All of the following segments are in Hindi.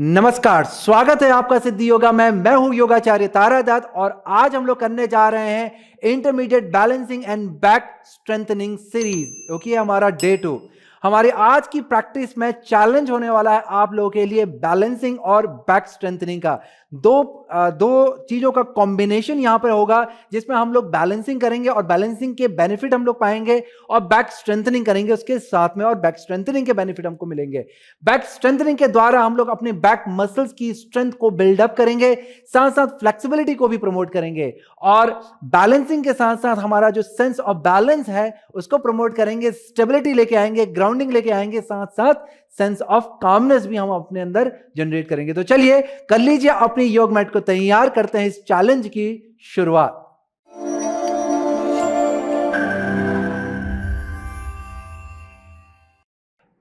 नमस्कार, स्वागत है आपका सिद्धि योगा में। मैं हूं योगाचार्य तारा दत्त और आज हम लोग करने जा रहे हैं intermediate balancing and back strengthening series, क्योंकि हमारा डे 2। हमारी आज की प्रैक्टिस में चैलेंज होने वाला है आप लोगों के लिए बैलेंसिंग और बैक स्ट्रेंथनिंग का। दो चीजों का कॉम्बिनेशन यहां पर होगा, जिसमें हम लोग बैलेंसिंग करेंगे और बैलेंसिंग के बेनिफिट हम लोग पाएंगे और बैक स्ट्रेंथनिंग करेंगे उसके साथ में, और बैक स्ट्रेंथनिंग के बेनिफिट हमको मिलेंगे। बैक स्ट्रेंथनिंग के द्वारा हम लोग अपने बैक मसल्स की स्ट्रेंथ को बिल्डअप करेंगे, साथ साथ फ्लेक्सिबिलिटी को भी प्रमोट करेंगे, और बैलेंसिंग के साथ साथ हमारा जो सेंस ऑफ बैलेंस है उसको प्रमोट करेंगे, स्टेबिलिटी लेके आएंगे, ग्राउंडिंग लेके आएंगे, साथ साथ सेंस ऑफ कामनेस भी हम अपने अंदर जनरेट करेंगे। तो चलिए कर लीजिए अपनी योग मैट को तैयार, करते हैं इस चैलेंज की शुरुआत।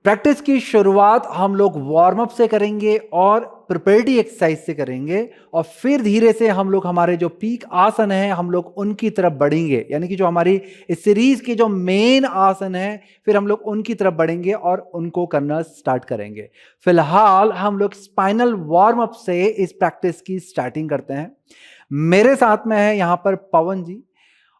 प्रैक्टिस की शुरुआत हम लोग वार्म अप से करेंगे और प्रिपेरेटरी एक्सरसाइज से करेंगे, और फिर धीरे से हम लोग हमारे जो पीक आसन है हम लोग उनकी तरफ बढ़ेंगे, यानी कि जो हमारी इस सीरीज के जो मेन आसन है फिर हम लोग उनकी तरफ बढ़ेंगे और उनको करना स्टार्ट करेंगे। फिलहाल हम लोग स्पाइनल वार्म अप से इस प्रैक्टिस की स्टार्टिंग करते हैं। मेरे साथ में है यहां पर पवन जी,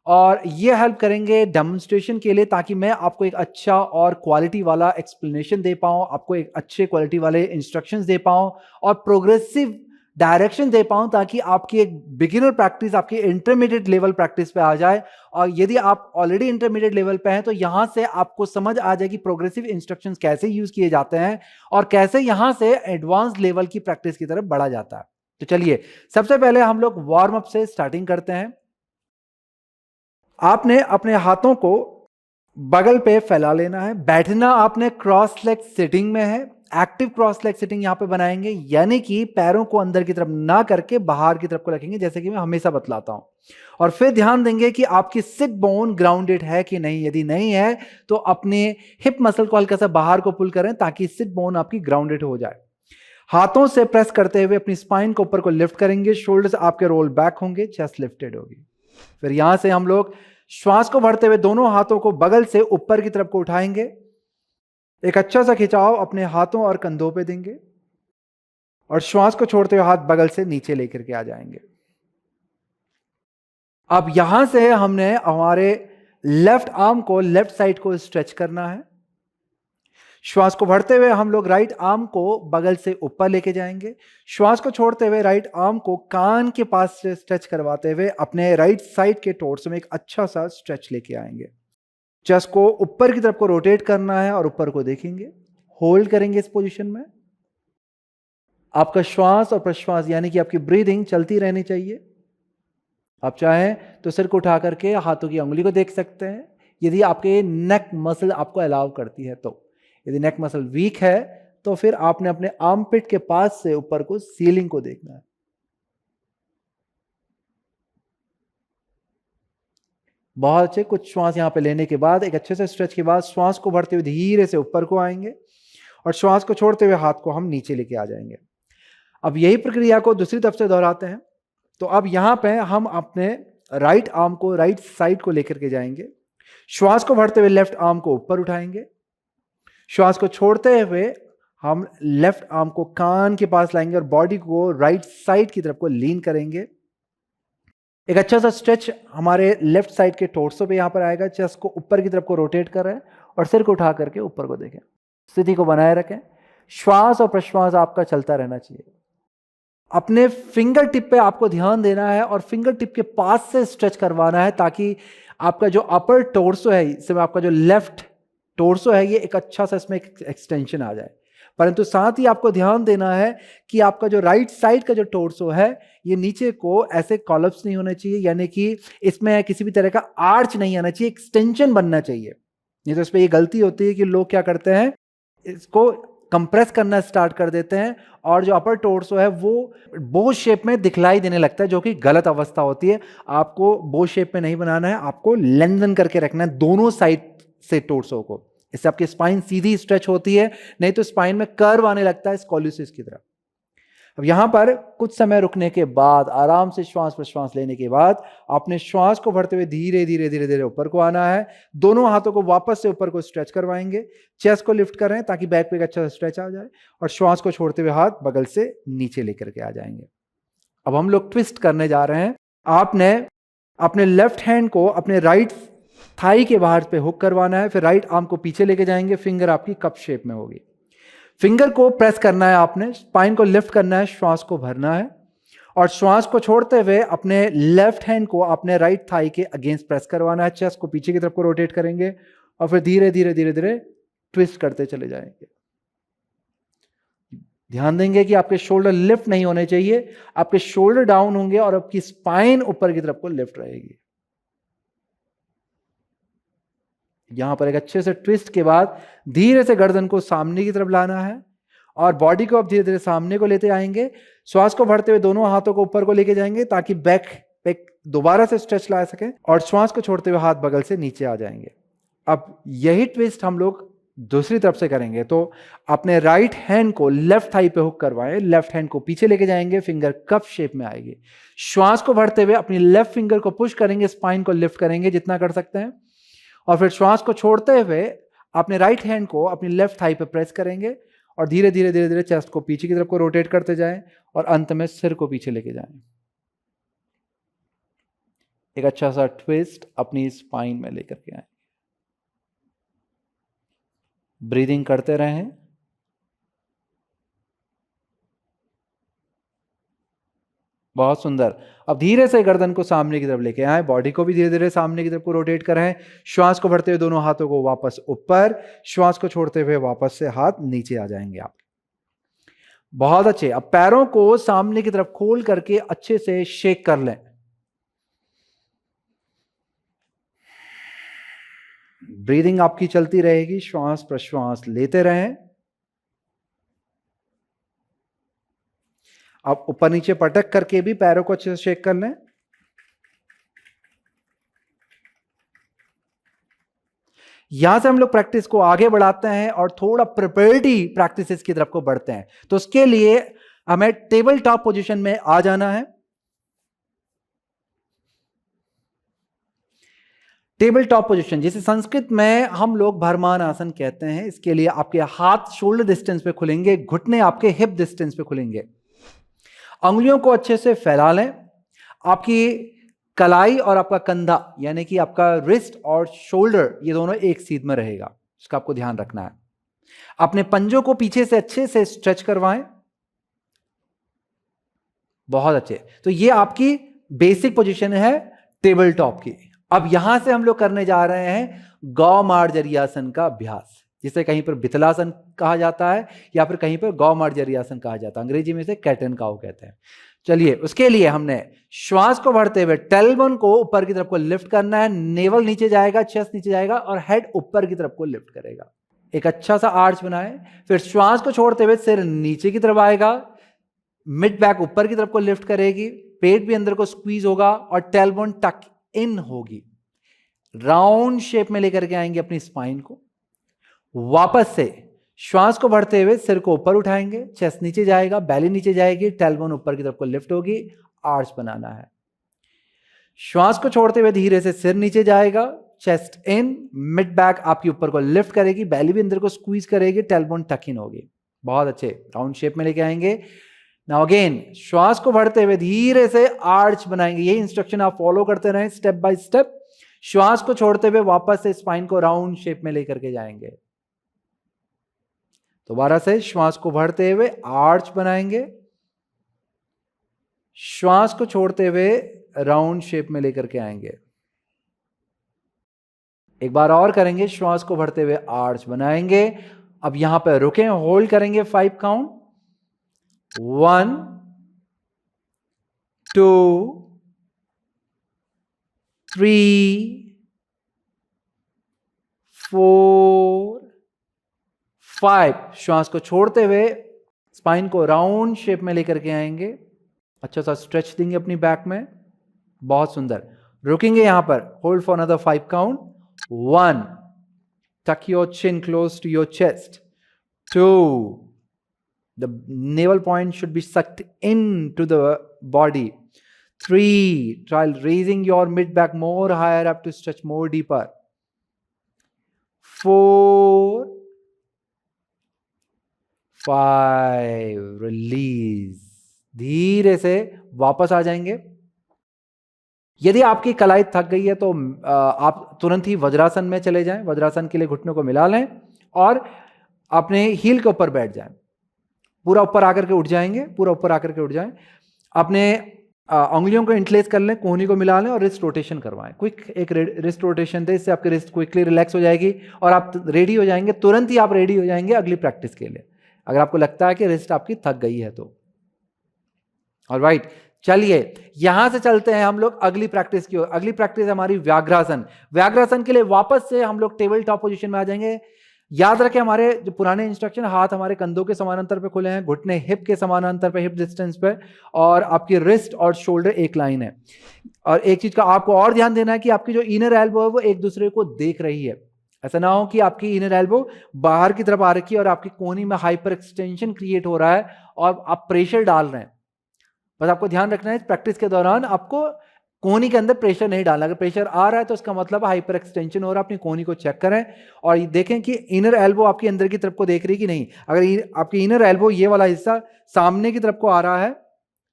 और ये हेल्प करेंगे डेमोन्स्ट्रेशन के लिए, ताकि मैं आपको एक अच्छा और क्वालिटी वाला एक्सप्लेनेशन दे पाऊं, आपको एक अच्छे क्वालिटी वाले इंस्ट्रक्शंस दे पाऊं और प्रोग्रेसिव डायरेक्शन दे पाऊं, ताकि आपकी एक बिगिनर प्रैक्टिस आपकी इंटरमीडिएट लेवल प्रैक्टिस पे आ जाए। और यदि आप ऑलरेडी इंटरमीडिएट लेवल पे हैं तो यहां से आपको समझ आ जाए कि प्रोग्रेसिव इंस्ट्रक्शंस कैसे यूज किए जाते हैं और कैसे यहां से एडवांस लेवल की प्रैक्टिस की तरफ बढ़ा जाता है। तो चलिए सबसे पहले हम लोग वार्म अप से स्टार्टिंग करते हैं। आपने अपने हाथों को बगल पे फैला लेना है। बैठना आपने क्रॉस लेग सिटिंग में है, एक्टिव क्रॉस लेग सिटिंग यहां पे बनाएंगे, यानी कि पैरों को अंदर की तरफ ना करके बाहर की तरफ को रखेंगे, जैसे कि मैं हमेशा बतलाता हूं। और फिर ध्यान देंगे कि आपकी सिट बोन ग्राउंडेड है कि नहीं। यदि नहीं है तो अपने हिप मसल को हल्का सा बाहर को पुल करें ताकि सिट बोन आपकी ग्राउंडेड हो जाए। हाथों से प्रेस करते हुए अपनी स्पाइन को ऊपर को लिफ्ट करेंगे, शोल्डर्स आपके रोल बैक होंगे, चेस्ट लिफ्टेड होगी। फिर यहां से हम लोग श्वास को भरते हुए दोनों हाथों को बगल से ऊपर की तरफ को उठाएंगे, एक अच्छा सा खिंचाव अपने हाथों और कंधों पे देंगे, और श्वास को छोड़ते हुए हाथ बगल से नीचे लेकर के आ जाएंगे। अब यहां से हमने हमारे लेफ्ट आर्म को, लेफ्ट साइड को स्ट्रेच करना है। श्वास को भरते हुए हम लोग राइट आर्म को बगल से ऊपर लेके जाएंगे, श्वास को छोड़ते हुए राइट आर्म को कान के पास से स्ट्रेच करवाते हुए अपने राइट साइड के टोर्सो में एक अच्छा सा स्ट्रेच लेके आएंगे। चेस्ट को ऊपर की तरफ को रोटेट करना है और ऊपर को देखेंगे, होल्ड करेंगे इस पोजीशन में। आपका श्वास और प्रश्वास यानी कि आपकी ब्रीदिंग चलती रहनी चाहिए। आप चाहें तो सिर को उठा करके हाथों की उंगली को देख सकते हैं, यदि आपके नेक मसल आपको अलाउ करती है तो। यदि नेक मसल वीक है तो फिर आपने अपने आर्मपिट के पास से ऊपर को सीलिंग को देखना है। बहुत अच्छे। कुछ श्वास यहां पे लेने के बाद, एक अच्छे से स्ट्रेच के बाद, श्वास को भरते हुए धीरे से ऊपर को आएंगे और श्वास को छोड़ते हुए हाथ को हम नीचे लेके आ जाएंगे। अब यही प्रक्रिया को दूसरी तरफ से दोहराते हैं। तो अब यहां पे हम अपने राइट आर्म को राइट साइड को लेकर के जाएंगे, श्वास को भरते हुए लेफ्ट आर्म को ऊपर उठाएंगे, श्वास को छोड़ते हुए हम लेफ्ट आर्म को कान के पास लाएंगे और बॉडी को राइट साइड की तरफ को लीन करेंगे। एक अच्छा सा स्ट्रेच हमारे लेफ्ट साइड के टोर्सो पे यहां पर आएगा। चेस्ट को ऊपर की तरफ को रोटेट कर रहे हैं और सिर को उठा करके ऊपर को देखें, स्थिति को बनाए रखें। श्वास और प्रश्वास आपका चलता रहना चाहिए। अपने फिंगर टिप पे आपको ध्यान देना है और फिंगर टिप के पास से स्ट्रेच करवाना है, ताकि आपका जो अपर टोर्सो है, इसमें आपका जो लेफ्ट टोर्सो है, ये एक अच्छा सा इसमें एक्सटेंशन आ जाए। परंतु साथ ही आपको ध्यान देना है कि आपका जो राइट साइड का जो टोर्सो है ये नीचे को ऐसे कॉलप्स नहीं होना चाहिए, यानी कि इसमें किसी भी तरह का आर्च नहीं आना चाहिए, एक्सटेंशन बनना चाहिए। नहीं तो इस पर ये गलती होती है कि लोग क्या करते हैं, इसको कंप्रेस करना स्टार्ट कर देते हैं और जो अपर टोर्सो है वो बो शेप में दिखलाई देने लगता है, जो कि गलत अवस्था होती है। आपको बो शेप में नहीं बनाना है, आपको लेंथन करके रखना है दोनों साइड से टोर्सो को। इससे आपकी स्पाइन सीधी स्ट्रेच होती है, नहीं तो स्पाइन में कर्व आने लगता है स्कोलियोसिस की तरफ। अब यहां पर कुछ समय रुकने के बाद आराम से श्वास प्रश्वास लेने के बाद आपने श्वास को भरते हुए धीरे धीरे धीरे धीरे ऊपर को आना है। दोनों हाथों को वापस से ऊपर को स्ट्रेच करवाएंगे, चेस्ट को लिफ्ट कर रहे हैं ताकि बैक पे एक अच्छा स्ट्रेच आ जाए, और श्वास को छोड़ते हुए हाथ बगल से नीचे लेकर के आ जाएंगे। अब हम लोग ट्विस्ट करने जा रहे हैं। आपने अपने लेफ्ट हैंड को अपने राइट थाई के बाहर पे हुक करवाना है, फिर राइट आर्म को पीछे लेके जाएंगे, फिंगर आपकी कप शेप में होगी। फिंगर को प्रेस करना है, आपने स्पाइन को लिफ्ट करना है, श्वास को भरना है, और श्वास को छोड़ते हुए अपने लेफ्ट हैंड को अपने राइट थाई के अगेंस्ट प्रेस करवाना है। चेस्ट को पीछे की तरफ को रोटेट करेंगे और फिर धीरे धीरे धीरे धीरे ट्विस्ट करते चले जाएंगे। ध्यान देंगे कि आपके शोल्डर लिफ्ट नहीं होने चाहिए, आपके शोल्डर डाउन होंगे और आपकी स्पाइन ऊपर की तरफ को लिफ्ट रहेगी। यहां पर एक अच्छे से ट्विस्ट के बाद धीरे से गर्दन को सामने की तरफ लाना है और बॉडी को अब धीरे धीरे सामने को लेते आएंगे। श्वास को भरते हुए दोनों हाथों को ऊपर को लेके जाएंगे ताकि बैक पे दोबारा से स्ट्रेच ला सके, और श्वास को छोड़ते हुए हाथ बगल से नीचे आ जाएंगे। अब यही ट्विस्ट हम लोग दूसरी तरफ से करेंगे। तो अपने राइट हैंड को लेफ्ट थाई पे हुक करवाएं, लेफ्ट हैंड को पीछे लेके जाएंगे, फिंगर कप शेप में आएगी। श्वास को भरते हुए अपनी लेफ्ट फिंगर को पुश करेंगे, स्पाइन को लिफ्ट करेंगे जितना कर सकते हैं, और फिर श्वास को छोड़ते हुए अपने राइट हैंड को अपनी लेफ्ट थाई पे प्रेस करेंगे और धीरे धीरे धीरे धीरे चेस्ट को पीछे की तरफ को रोटेट करते जाएं और अंत में सिर को पीछे लेके जाएं। एक अच्छा सा ट्विस्ट अपनी स्पाइन में लेकर के आए। ब्रीदिंग करते रहें। बहुत सुंदर। अब धीरे से गर्दन को सामने की तरफ लेके आए, बॉडी को भी धीरे धीरे सामने की तरफ को रोटेट कराएं। श्वास को भरते हुए दोनों हाथों को वापस ऊपर, श्वास को छोड़ते हुए वापस से हाथ नीचे आ जाएंगे आप। बहुत अच्छे। अब पैरों को सामने की तरफ खोल करके अच्छे से शेक कर लें। ब्रीदिंग आपकी चलती रहेगी, श्वास प्रश्वास लेते रहें। आप ऊपर नीचे पटक करके भी पैरों को अच्छे से शेक कर लें। यहां से हम लोग प्रैक्टिस को आगे बढ़ाते हैं और थोड़ा प्रिपेयरिटी प्रैक्टिसेस की तरफ को बढ़ते हैं। तो उसके लिए हमें टेबल टॉप पोजीशन में आ जाना है। टेबल टॉप पोजीशन जिसे संस्कृत में हम लोग भरमान आसन कहते हैं। इसके लिए आपके हाथ शोल्डर डिस्टेंस पे खुलेंगे, घुटने आपके हिप डिस्टेंस पे खुलेंगे। अंगुलियों को अच्छे से फैला लें। आपकी कलाई और आपका कंधा यानी कि आपका रिस्ट और शोल्डर ये दोनों एक सीध में रहेगा, इसका आपको ध्यान रखना है। अपने पंजों को पीछे से अच्छे से स्ट्रेच करवाएं। बहुत अच्छे। तो ये आपकी बेसिक पोजीशन है टेबल टॉप की। अब यहां से हम लोग करने जा रहे हैं गौ मार्जरियासन का अभ्यास, जिसे कहीं पर बिथलासन कहा जाता है या फिर कहीं पर गौ मार्जरियासन कहा जाता है। अंग्रेजी में इसे कैट एंड काउ कहते हैं। चलिए, उसके लिए हमने श्वास को भरते हुए टेलबोन को ऊपर की तरफ को लिफ्ट करना है। नेवल नीचे जाएगा, चेस्ट नीचे जाएगा और हेड ऊपर की तरफ को लिफ्ट करेगा। एक अच्छा सा आर्च बनाए। फिर श्वास को छोड़ते हुए सिर नीचे की तरफ आएगा, मिड बैक ऊपर की तरफ को लिफ्ट करेगी, पेट भी अंदर को स्क्वीज होगा और टेलबोन टक इन होगी। राउंड शेप में लेकर के आएंगे अपनी स्पाइन को। वापस से श्वास को भरते हुए सिर को ऊपर उठाएंगे, चेस्ट नीचे जाएगा, बैली नीचे जाएगी, टेलबोन ऊपर की तरफ को लिफ्ट होगी। आर्च बनाना है। श्वास को छोड़ते हुए धीरे से सिर नीचे जाएगा, चेस्ट इन, मिड बैक आपकी ऊपर को लिफ्ट करेगी, बैली भी अंदर को स्क्वीज करेगी, टेलबोन टक इन होगी। बहुत अच्छे। राउंड शेप में लेके आएंगे। नाउ अगेन श्वास को भरते हुए धीरे से आर्च बनाएंगे। यही इंस्ट्रक्शन आप फॉलो करते रहें स्टेप बाय स्टेप। श्वास को छोड़ते हुए वापस से स्पाइन को राउंड शेप में लेकर के जाएंगे। दोबारा से श्वास को भरते हुए आर्च बनाएंगे, श्वास को छोड़ते हुए राउंड शेप में लेकर के आएंगे। एक बार और करेंगे। श्वास को भरते हुए आर्च बनाएंगे। अब यहां पर रुकें, होल्ड करेंगे 5 काउंट। 1 2 3 4 5। श्वास को छोड़ते हुए स्पाइन को राउंड शेप में लेकर के आएंगे। अच्छा सा स्ट्रेच देंगे अपनी बैक में। बहुत सुंदर। रुकेंगे यहां पर, hold for another 5 count. 1 tuck your chin close to your chest. 2 The navel point should be sucked into the body. 3, try raising your mid back more higher up to stretch more deeper. 4, 5, release. धीरे से वापस आ जाएंगे। यदि आपकी कलाई थक गई है तो आप तुरंत ही वज्रासन में चले जाएं। वज्रासन के लिए घुटनों को मिला लें और अपने हील के ऊपर बैठ जाएं। पूरा ऊपर आकर के उठ जाएंगे, पूरा ऊपर आकर के उठ जाएं। अपने उंगलियों को इंटलेस कर लें, कोहनी को मिला लें और रिस्ट रोटेशन करवाएं। क्विक एक रिस्ट रोटेशन दे, इससे आपकी रिस्ट क्विकली रिलैक्स हो जाएगी और आप रेडी हो जाएंगे। तुरंत ही आप रेडी हो जाएंगे अगली प्रैक्टिस के लिए, अगर आपको लगता है कि रिस्ट आपकी थक गई है तो। ऑलराइट, चलिए यहां से चलते हैं हम लोग अगली प्रैक्टिस की ओर। अगली प्रैक्टिस हमारी व्याघ्रासन। व्याघ्रासन के लिए वापस से हम लोग टेबल टॉप पोजीशन में आ जाएंगे। याद रखें हमारे जो पुराने इंस्ट्रक्शन, हाथ हमारे कंधों के समानांतर पे खुले हैं, घुटने हिप के समानांतर पे, हिप डिस्टेंस पे, और आपकी रिस्ट और शोल्डर एक लाइन है। और एक चीज का आपको और ध्यान देना है कि आपकी जो इनर एल्बो है वो एक दूसरे को देख रही है। ऐसा ना हो कि आपकी इनर एल्बो बाहर की तरफ आ रखी है और आपकी कोहनी में हाइपर एक्सटेंशन क्रिएट हो रहा है और आप प्रेशर डाल रहे हैं। बस आपको ध्यान रखना है प्रैक्टिस के दौरान आपको कोहनी के अंदर प्रेशर नहीं डालना। अगर प्रेशर आ रहा है तो इसका मतलब हाइपर एक्सटेंशन हो रहा है। अपनी कोहनी को चेक करें और देखें कि इनर एल्बो आपकी अंदर की तरफ को देख रही है कि नहीं। अगर आपकी इनर एल्बो ये वाला हिस्सा सामने की तरफ को आ रहा है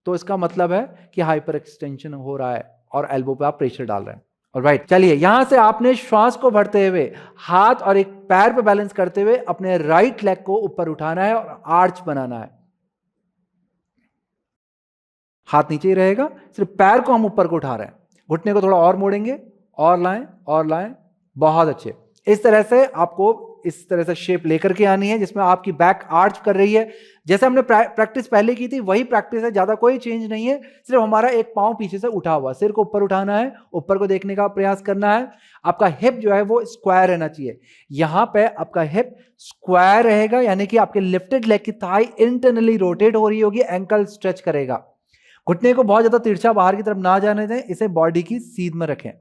तो इसका मतलब है कि हाइपर एक्सटेंशन हो रहा है और एल्बो पे आप प्रेशर डाल रहे हैं। ऑलराइट, चलिए यहां से आपने श्वास को भरते हुए हाथ और एक पैर पे बैलेंस करते हुए अपने राइट लेग को ऊपर उठाना है और आर्च बनाना है। हाथ नीचे ही रहेगा, सिर्फ पैर को हम ऊपर को उठा रहे हैं। घुटने को थोड़ा और मोड़ेंगे और लाएं। बहुत अच्छे। इस तरह से आपको इस तरह से शेप लेकर के आनी है जिसमें आपकी बैक आर्च कर रही है। जैसे हमने प्रैक्टिस पहले की थी वही प्रैक्टिस है, ज्यादा कोई चेंज नहीं है। सिर्फ हमारा एक पांव पीछे से उठा हुआ, सिर को ऊपर उठाना है, ऊपर को देखने का प्रयास करना है। आपका हिप जो है वो स्क्वायर रहना चाहिए। यहां पे आपका हिप स्क्वायर रहेगा, यानी कि आपके लिफ्टेड लेग की थाई इंटरनली रोटेट हो रही होगी, एंकल स्ट्रेच करेगा। घुटने को बहुत ज्यादा तिरछा बाहर की तरफ ना जाने दें, इसे बॉडी की सीध में रखें।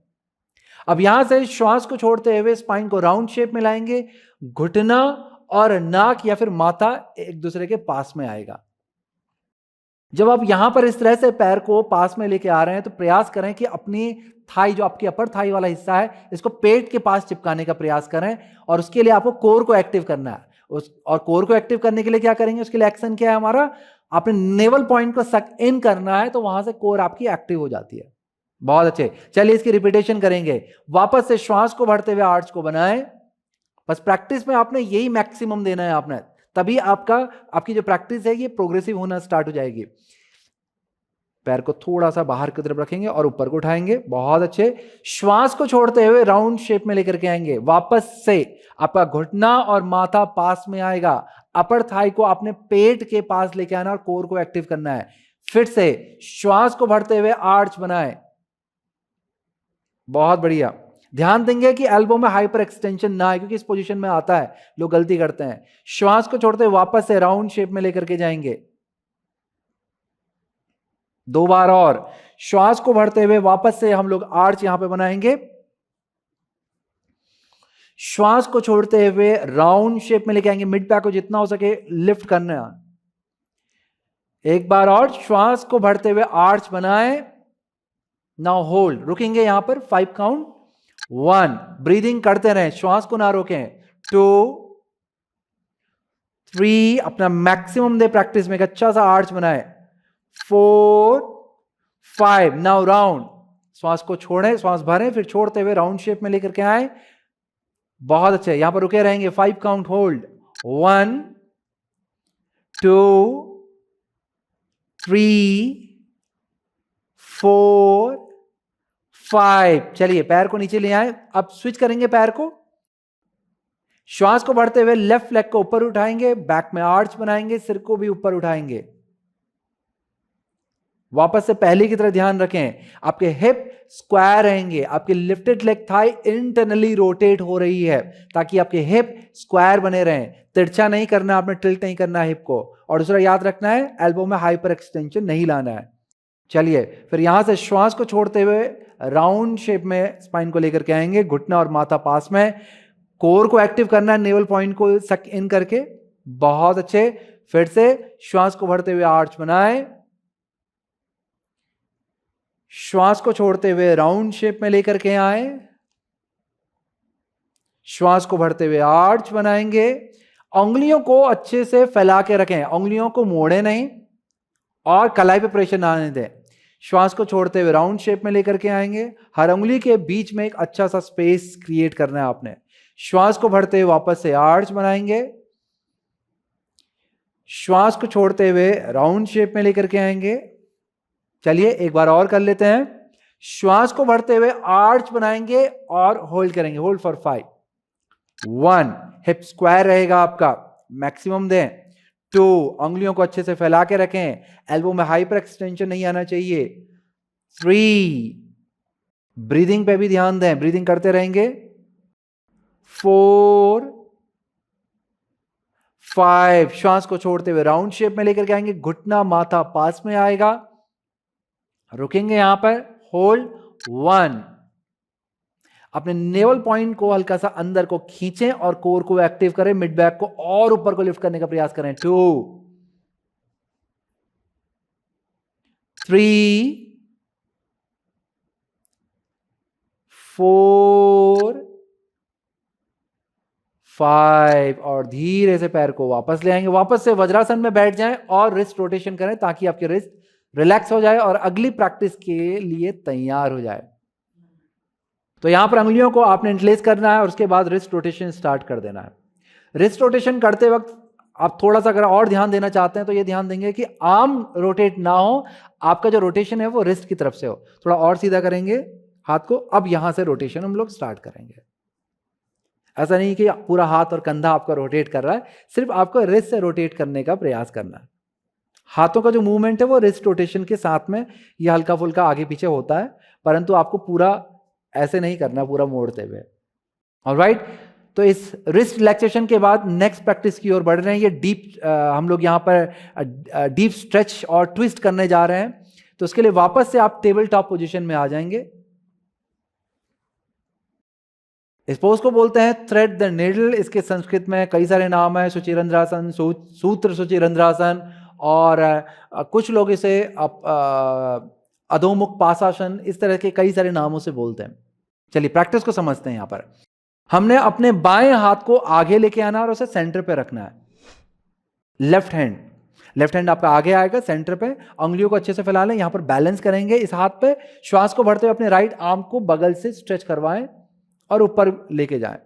अब यहां से श्वास को छोड़ते हुए स्पाइन को राउंड शेप में लाएंगे। घुटना और नाक या फिर माथा एक दूसरे के पास में आएगा। जब आप यहां पर इस तरह से पैर को पास में लेके आ रहे हैं तो प्रयास करें कि अपनी थाई, जो आपकी अपर थाई वाला हिस्सा है, इसको पेट के पास चिपकाने का प्रयास करें। और उसके लिए आपको कोर को एक्टिव करना है। और कोर को एक्टिव करने के लिए क्या करेंगे, उसके लिए एक्शन क्या है हमारा, आपने नेवल पॉइंट को सक इन करना है, तो वहां से कोर आपकी एक्टिव हो जाती है। बहुत अच्छे, चलिए इसकी रिपीटेशन करेंगे। वापस से श्वास को भरते हुए आर्च को बनाएं। बस प्रैक्टिस में आपने यही मैक्सिमम देना है आपने, तभी आपकी जो प्रैक्टिस है ये प्रोग्रेसिव होना स्टार्ट हो जाएगी। पैर को थोड़ा सा बाहर की तरफ रखेंगे और ऊपर को उठाएंगे। बहुत अच्छे। श्वास को छोड़ते हुए राउंड शेप में लेकर के आएंगे। वापस से आपका घुटना और माथा पास में आएगा। अपर थाई को आपने पेट के पास लेके आना और कोर को एक्टिव करना है। फिर से श्वास को भरते हुए आर्च बनाए। बहुत बढ़िया। ध्यान देंगे कि एल्बो में हाइपर एक्सटेंशन ना आए, क्योंकि इस पोजीशन में आता है, लोग गलती करते हैं। श्वास को छोड़ते हुए वापस से राउंड शेप में लेकर के जाएंगे। 2 बार और। श्वास को भरते हुए वापस से हम लोग आर्च यहां पे बनाएंगे। श्वास को छोड़ते हुए राउंड शेप में लेके आएंगे। मिड बैक को जितना हो सके लिफ्ट करना। 1 बार और। श्वास को भरते हुए आर्च बनाएं। नाउ होल्ड, रुकेंगे यहां पर 5 काउंट। 1, ब्रीदिंग करते रहें, श्वास को ना रोकें। 2, 3, अपना मैक्सिमम दे प्रैक्टिस में, एक अच्छा सा आर्च बनाए। 4, 5, नाउ राउंड। श्वास को छोड़ें, श्वास भरें, फिर छोड़ते हुए राउंड शेप में लेकर के आए। बहुत अच्छे, यहां पर रुके रहेंगे। 5 काउंट होल्ड। 1, 2, 3, 4, 5। चलिए पैर को नीचे ले आए। अब स्विच करेंगे पैर को। श्वास को बढ़ते हुए लेफ्ट लेग को ऊपर उठाएंगे, बैक में आर्च बनाएंगे, सिर को भी ऊपर उठाएंगे। वापस से पहले की तरह ध्यान रखें, आपके हिप स्क्वायर रहेंगे, आपके lifted leg thigh internally rotate हो रही है ताकि आपके हिप स्क्वायर बने रहें। तिरछा नहीं करना, आपने टिल्ट नहीं करना हिप को। और दूसरा याद रखना है, एल्बो में हाइपर एक्सटेंशन नहीं लाना है। चलिए फिर यहां से श्वास को छोड़ते हुए राउंड शेप में स्पाइन को लेकर के आएंगे। घुटना और माथा पास में, कोर को एक्टिव करना है, नेवल पॉइंट को सक इन करके। बहुत अच्छे। फिर से श्वास को भरते हुए आर्च बनाएं, श्वास को छोड़ते हुए राउंड शेप में लेकर के आए, श्वास को भरते हुए आर्च बनाएंगे। उंगलियों को अच्छे से फैला के रखें, उंगलियों को मोड़े नहीं और कलाई पे प्रेशर ना आने दें। श्वास को छोड़ते हुए राउंड शेप में लेकर के आएंगे, हर उंगली के बीच में एक अच्छा सा स्पेस क्रिएट करना है आपने। श्वास को भरते हुए वापस से आर्च बनाएंगे, श्वास को छोड़ते हुए राउंड शेप में लेकर के आएंगे। चलिए एक बार और कर लेते हैं। श्वास को भरते हुए आर्च बनाएंगे और होल्ड करेंगे, होल्ड फॉर 5, 1, हिप स्क्वायर रहेगा आपका, मैक्सिमम दें। 2, उंगलियों को अच्छे से फैला के रखें, एल्बो में हाइपर एक्सटेंशन नहीं आना चाहिए। 3, ब्रीदिंग पे भी ध्यान दें, ब्रीदिंग करते रहेंगे। 4, 5, श्वास को छोड़ते हुए राउंड शेप में लेकर के आएंगे, घुटना माथा पास में आएगा, रुकेंगे यहां पर, होल्ड। 1, अपने नेवल पॉइंट को हल्का सा अंदर को खींचें और कोर को एक्टिव करें, मिड बैक को और ऊपर को लिफ्ट करने का प्रयास करें। 2, 3, 4, 5 और धीरे से पैर को वापस ले आएंगे, वापस से वज्रासन में बैठ जाएं और रिस्ट रोटेशन करें ताकि आपकी रिस्ट रिलैक्स हो जाए और अगली प्रैक्टिस के लिए तैयार हो जाए। तो यहां पर उंगलियों को आपने इंटरलेस करना है और उसके बाद रिस्ट रोटेशन स्टार्ट कर देना है। रिस्ट रोटेशन करते वक्त आप थोड़ा सा अगर और ध्यान देना चाहते हैं तो ये ध्यान देंगे कि आर्म रोटेट ना हो, आपका जो रोटेशन है वो रिस्ट की तरफ से हो। थोड़ा और सीधा करेंगे हाथ को, अब यहां से रोटेशन हम लोग स्टार्ट करेंगे। ऐसा नहीं कि पूरा हाथ और कंधा आपका रोटेट कर रहा है, सिर्फ आपको रिस्ट से रोटेट करने का प्रयास करना है। हाथों का जो मूवमेंट है वो रिस्ट रोटेशन के साथ में ये हल्का फुल्का आगे पीछे होता है, परंतु आपको पूरा ऐसे नहीं करना, पूरा मोड़ते हुए। ऑलराइट, तो इस रिस्ट रिलैक्सेशन के बाद नेक्स्ट प्रैक्टिस की ओर बढ़ रहे हैं। ये डीप हम लोग यहाँ पर डीप स्ट्रेच और ट्विस्ट करने जा रहे हैं। तो उसके लिए वापस से आप टेबल टॉप पोजीशन में आ जाएंगे। इस पोज को बोलते हैं थ्रेड द नीडल। इसके संस्कृत में कई सारे नाम है, सुचिरंद्रासन, सूत्र सुचिरंद्रासन, और कुछ लोग इसे अधोमुख पासासन, इस तरह के कई सारे नामों से बोलते हैं। चलिए प्रैक्टिस को समझते हैं। यहां पर हमने अपने बाएं हाथ को आगे लेके आना और उसे सेंटर पे रखना है। लेफ्ट हैंड आपका आगे आएगा सेंटर पे, उंगलियों को अच्छे से फैला लें, यहां पर बैलेंस करेंगे इस हाथ पे। श्वास को भरते हुए अपने राइट आर्म को बगल से स्ट्रेच करवाएं और ऊपर लेके जाएं,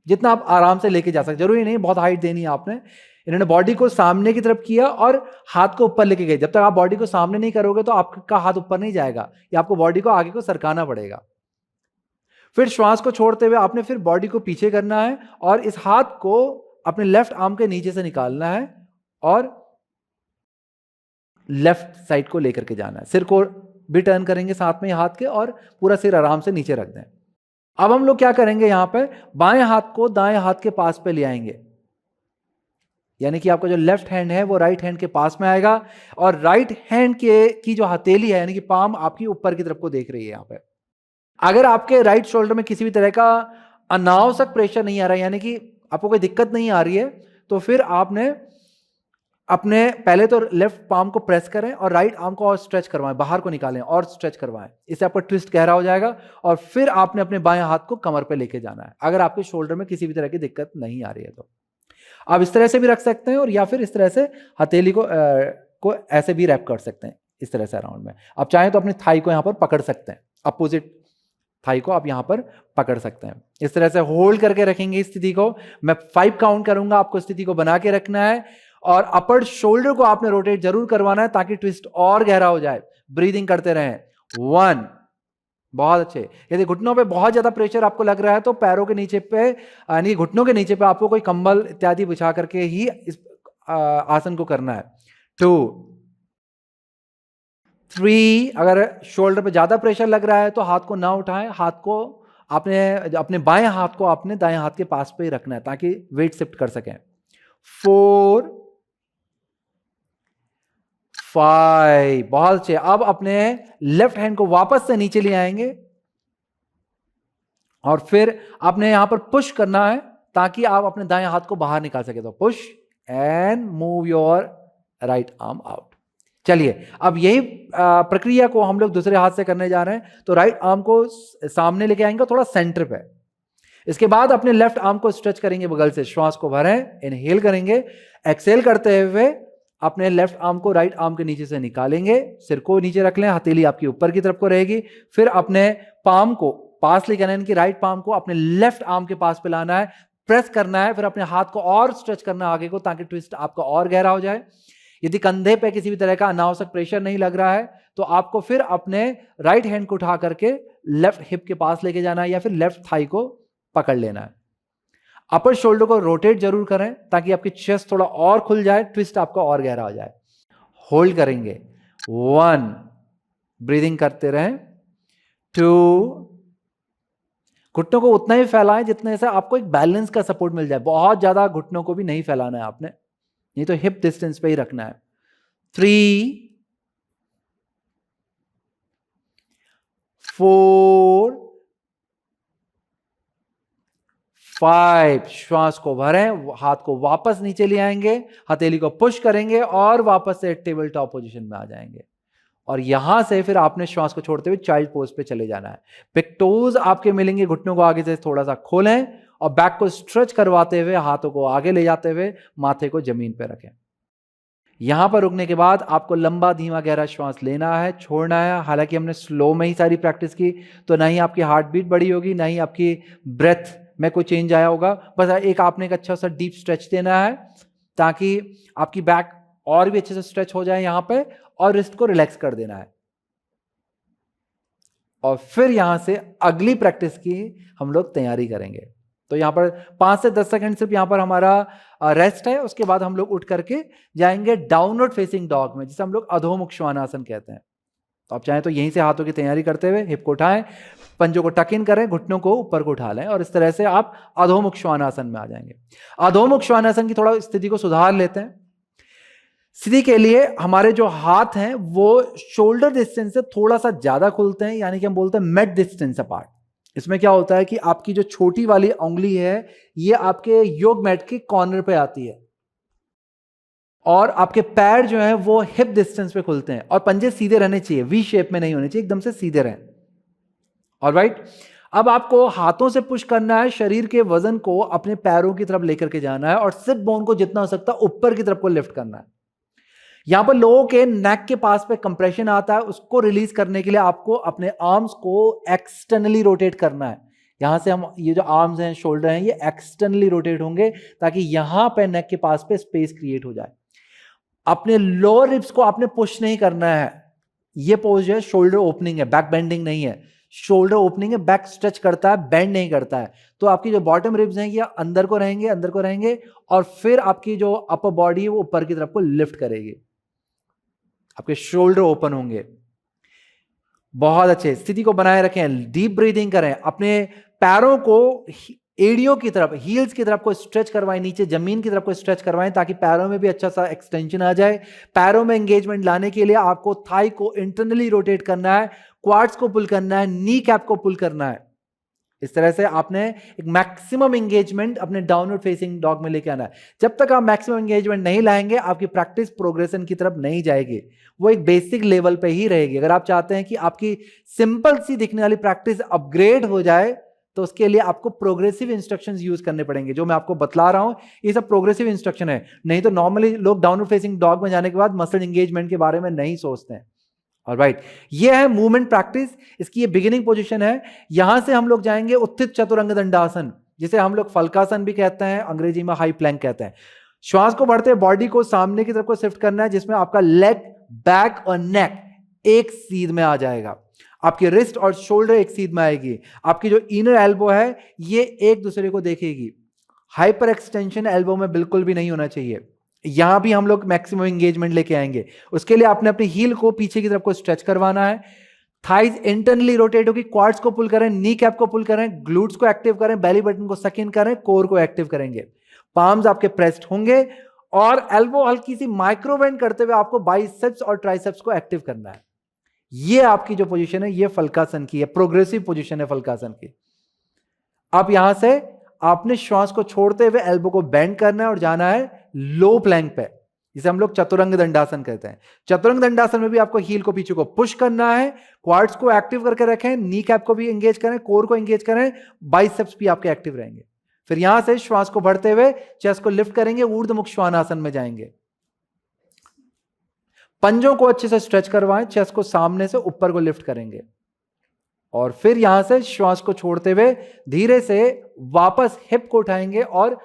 जितना आप आराम से लेके जा सकते। जरूरी नहीं बहुत हाइट देनी है आपने। इन्होंने बॉडी को सामने की तरफ किया और हाथ को ऊपर लेके गए। जब तक आप बॉडी को सामने नहीं करोगे तो आपका हाथ ऊपर नहीं जाएगा, या आपको बॉडी को आगे को सरकाना पड़ेगा। फिर श्वास को छोड़ते हुए आपने फिर बॉडी को पीछे करना है और इस हाथ को अपने लेफ्ट आर्म के नीचे से निकालना है और लेफ्ट साइड को लेकर के जाना है। सिर को भी टर्न करेंगे साथ में हाथ के और पूरा सिर आराम से नीचे रख दें। अब हम लोग क्या करेंगे, यहां पर बाएं हाथ को दाएं हाथ के पास पे ले आएंगे, यानी कि आपका जो लेफ्ट हैंड है वो राइट हैंड के पास में आएगा और राइट हैंड की जो हथेली है यानी कि पाम आपकी ऊपर की तरफ को देख रही है। यहां पे अगर आपके राइट शोल्डर में किसी भी तरह का अनावश्यक प्रेशर नहीं आ रहा है, यानी कि आपको कोई दिक्कत नहीं आ रही है, तो फिर आपने अपने पहले तो लेफ्ट पाम को प्रेस करें और राइट आर्म को और स्ट्रेच करवाएं, बाहर को निकालें और स्ट्रेच करवाएं। इससे आपका ट्विस्ट गहरा हो जाएगा और फिर आपने अपने बाएं हाथ को कमर पे लेके जाना है, अगर आपके शोल्डर में किसी भी तरह की दिक्कत नहीं आ रही है तो। आप इस तरह से भी रख सकते हैं और या फिर इस तरह से हथेली को ऐसे भी रैप कर सकते हैं, इस तरह से अराउंड में। आप चाहें तो अपनी थाई को यहां पर पकड़ सकते हैं, अपोजिट थाई को आप यहां पर पकड़ सकते हैं। इस तरह से होल्ड करके रखेंगे इस स्थिति को। मैं 5 काउंट करूंगा, आपको स्थिति को बना के रखना है और अपर शोल्डर को आपने रोटेट जरूर करवाना है ताकि ट्विस्ट और गहरा हो जाए। ब्रीदिंग करते रहें। 1, बहुत अच्छे। यदि घुटनों पे बहुत ज्यादा प्रेशर आपको लग रहा है तो पैरों के नीचे पे यानी घुटनों के नीचे पे आपको कोई कंबल इत्यादि बिछा करके ही इस आसन को करना है। 2, 3, अगर शोल्डर पे ज्यादा प्रेशर लग रहा है तो हाथ को ना उठाएं, हाथ को आपने अपने बाएं हाथ को आपने दाएं हाथ के पास पे ही रखना है ताकि वेट शिफ्ट कर सकें। 4, 5, बहुत अच्छे। अब अपने लेफ्ट हैंड को वापस से नीचे ले आएंगे और फिर आपने यहां पर पुश करना है ताकि आप अपने दाएं हाथ को बाहर निकाल सके। तो push and move your right arm out. चलिए, अब यही प्रक्रिया को हम लोग दूसरे हाथ से करने जा रहे हैं। तो राइट आर्म को सामने लेके आएंगे थोड़ा सेंटर पे। इसके बाद अपने लेफ्ट आर्म को स्ट्रेच करेंगे बगल से, श्वास को भरें, इनहेल करेंगे, एक्सेल करते हुए अपने लेफ्ट आर्म को राइट आर्म के नीचे से निकालेंगे, सिर को नीचे रख लें, हथेली आपकी ऊपर की तरफ को रहेगी। फिर अपने पाम को पास लेकर आना, राइट पाम को अपने लेफ्ट आर्म के पास पे लाना है, प्रेस करना है, फिर अपने हाथ को और स्ट्रेच करना है आगे को, ताकि ट्विस्ट आपका और गहरा हो जाए। यदि कंधे पे किसी भी तरह का अनावश्यक प्रेशर नहीं लग रहा है तो आपको फिर अपने राइट हैंड को उठा करके लेफ्ट हिप के पास लेके जाना है, या फिर लेफ्ट थाई को पकड़ लेना है। अपर शोल्डर को रोटेट जरूर करें ताकि आपकी चेस्ट थोड़ा और खुल जाए, ट्विस्ट आपका और गहरा हो जाए। होल्ड करेंगे, 1, ब्रीदिंग करते रहें, 2, घुटनों को उतना ही फैलाएं जितने से आपको एक बैलेंस का सपोर्ट मिल जाए। बहुत ज्यादा घुटनों को भी नहीं फैलाना है आपने, नहीं तो हिप डिस्टेंस पे ही रखना है। 3, 4, 5, श्वास को भरें, हाथ को वापस नीचे ले आएंगे, हथेली को पुश करेंगे और वापस से टेबल टॉप पोजीशन में आ जाएंगे। और यहां से फिर आपने श्वास को छोड़ते हुए चाइल्ड पोज पे चले जाना है। बिग टोज आपके मिलेंगे, घुटनों को आगे से थोड़ा सा खोलें और बैक को स्ट्रेच करवाते हुए हाथों को आगे ले जाते हुए माथे को जमीन पे रखें। यहां पर रुकने के बाद आपको लंबा धीमा गहरा श्वास लेना है, छोड़ना है। हालांकि हमने स्लो में ही सारी प्रैक्टिस की, तो ना ही आपकी हार्ट बीट बढ़ी होगी, ना ही आपकी ब्रेथ में कोई चेंज आया होगा। बस एक आपने एक अच्छा सा डीप स्ट्रेच देना है ताकि आपकी बैक और भी अच्छे से स्ट्रेच हो जाए यहां पे, और रिस्ट को रिलैक्स कर देना है। और फिर यहां से अगली प्रैक्टिस की हम लोग तैयारी करेंगे। तो यहां पर 5 से 10 सेकंड सिर्फ यहां पर हमारा रेस्ट है। उसके बाद हम लोग उठ करके जाएंगे डाउनवर्ड फेसिंग डॉग में, जिसे हम लोग अधोमुख श्वानासन कहते हैं। तो आप चाहें तो यहीं से हाथों की तैयारी करते हुए हिप को उठाएं, पंजों को टक इन करें, घुटनों को ऊपर को उठा लें और इस तरह से आप अधोमुख श्वानासन में आ जाएंगे। अधोमुख श्वानासन की थोड़ा स्थिति को सुधार लेते हैं। स्थिति के लिए हमारे जो हाथ हैं वो शोल्डर डिस्टेंस से थोड़ा सा ज्यादा खुलते हैं, यानी कि हम बोलते हैं मिड डिस्टेंस अपार्ट। इसमें क्या होता है कि आपकी जो छोटी वाली उंगली है ये आपके योग मैट के कॉर्नर पे आती है और आपके पैर जो है वो हिप डिस्टेंस पे खुलते हैं, और पंजे सीधे रहने चाहिए, वी शेप में नहीं होने चाहिए, एकदम से सीधे रहें। ऑलराइट, अब आपको हाथों से पुश करना है, शरीर के वजन को अपने पैरों की तरफ लेकर के जाना है और सिट बोन को जितना हो सकता है ऊपर की तरफ को लिफ्ट करना है। यहां पर लोगों के नेक के पास पे कंप्रेशन आता है, उसको रिलीज करने के लिए आपको अपने आर्म्स को एक्सटर्नली रोटेट करना है। यहां से हम ये जो आर्म्स हैं, शोल्डर हैं, ये एक्सटर्नली रोटेट होंगे ताकि यहां पे नेक के पास पे स्पेस क्रिएट हो जाए। अपने लोअर रिब्स को आपने पुश नहीं करना है। ये पोज जो है शोल्डर ओपनिंग है, बैक बेंडिंग नहीं है। शोल्डर ओपनिंग है, बैक स्ट्रेच करता है, बेंड नहीं करता है। तो आपकी जो बॉटम रिब्स हैं ये अंदर को रहेंगे, अंदर को रहेंगे, और फिर आपकी जो अपर बॉडी है वो ऊपर की तरफ को लिफ्ट करेगी, आपके शोल्डर ओपन होंगे। बहुत अच्छे, स्थिति को बनाए रखें, डीप ब्रीदिंग करें, अपने पैरों को एड़ियों की तरफ, हील्स की तरफ को स्ट्रेच करवाएं, नीचे जमीन की तरफ को स्ट्रेच करवाएं ताकि पैरों में भी अच्छा सा एक्सटेंशन आ जाए। पैरों में एंगेजमेंट लाने के लिए आपको थाई को इंटरनली रोटेट करना है, क्वाड्स को पुल करना है, नी कैप को पुल करना है। इस तरह से आपने एक मैक्सिमम एंगेजमेंट अपने डाउनवर्ड फेसिंग डॉग में लेके आना है। जब तक आप मैक्सिमम एंगेजमेंट नहीं लाएंगे आपकी प्रैक्टिस प्रोग्रेशन की तरफ नहीं जाएगी, वो एक बेसिक लेवल पे ही रहेगी। अगर आप चाहते हैं कि आपकी सिंपल सी दिखने वाली प्रैक्टिस अपग्रेड हो जाए तो उसके लिए आपको प्रोग्रेसिव इंस्ट्रक्शंस यूज करने पड़ेंगे। जो मैं आपको बतला रहा हूं ये सब प्रोग्रेसिव इंस्ट्रक्शन है, नहीं तो नॉर्मली लोग डाउनवर्ड फेसिंग डॉग में जाने के बाद मसल एंगेजमेंट के बारे में नहीं सोचते हैं। ऑलराइट, ये है मूवमेंट प्रैक्टिस, इसकी ये बिगिनिंग पोजीशन है। यहां से हम लोग जाएंगे उत्थित चतुरंग दंडासन, जिसे हम लोग फलकासन भी कहते हैं, अंग्रेजी में हाई प्लैंक कहते हैं। श्वास को बढ़ते बॉडी को सामने की तरफ को शिफ्ट करना है, जिसमें आपका लेग, बैक और नेक एक सीध में आ जाएगा, आपकी रिस्ट और शोल्डर एक सीध में आएगी, आपकी जो इनर एल्बो है ये एक दूसरे को देखेगी। हाइपर एक्सटेंशन एल्बो में बिल्कुल भी नहीं होना चाहिए। यहां भी हम लोग मैक्सिमम एंगेजमेंट लेके आएंगे। उसके लिए आपने अपनी हील को पीछे की तरफ को स्ट्रेच करवाना है, थाइज इंटरनली रोटेट होगी, क्वाड्स को पुल करें, नी कैप को पुल करें, ग्लूट्स को एक्टिव करें, बेली बटन को सक इन करें, कोर को एक्टिव करेंगे, पाम्स आपके प्रेस्ड होंगे और एल्बो हल्की सी माइक्रो बेंड करते हुए आपको बाइसेप्स और ट्राइसेप्स को एक्टिव करना है। ये आपकी जो पोजीशन है ये फलकासन की है, प्रोग्रेसिव पोजीशन है फलकासन की। आप यहां से आपने श्वास को छोड़ते हुए एल्बो को बेंड करना है और जाना है लो प्लैंक पे, जिसे हम लोग चतुरंग दंडासन कहते हैं। चतुरंग दंडासन में भी आपको हील को पीछे को पुश करना है, क्वाड्स को एक्टिव करके रखें, नी कैप को भी एंगेज करें, कोर को एंगेज करें, बाइसेप्स भी आपके एक्टिव रहेंगे। फिर यहां से श्वास को भरते हुए चेस्ट को लिफ्ट करेंगे, ऊर्ध्वमुख श्वानासन में जाएंगे। पंजों को अच्छे से स्ट्रेच करवाएं, चेस्ट को सामने से ऊपर को लिफ्ट करेंगे और फिर यहां से श्वास को छोड़ते हुए धीरे से वापस हिप को उठाएंगे और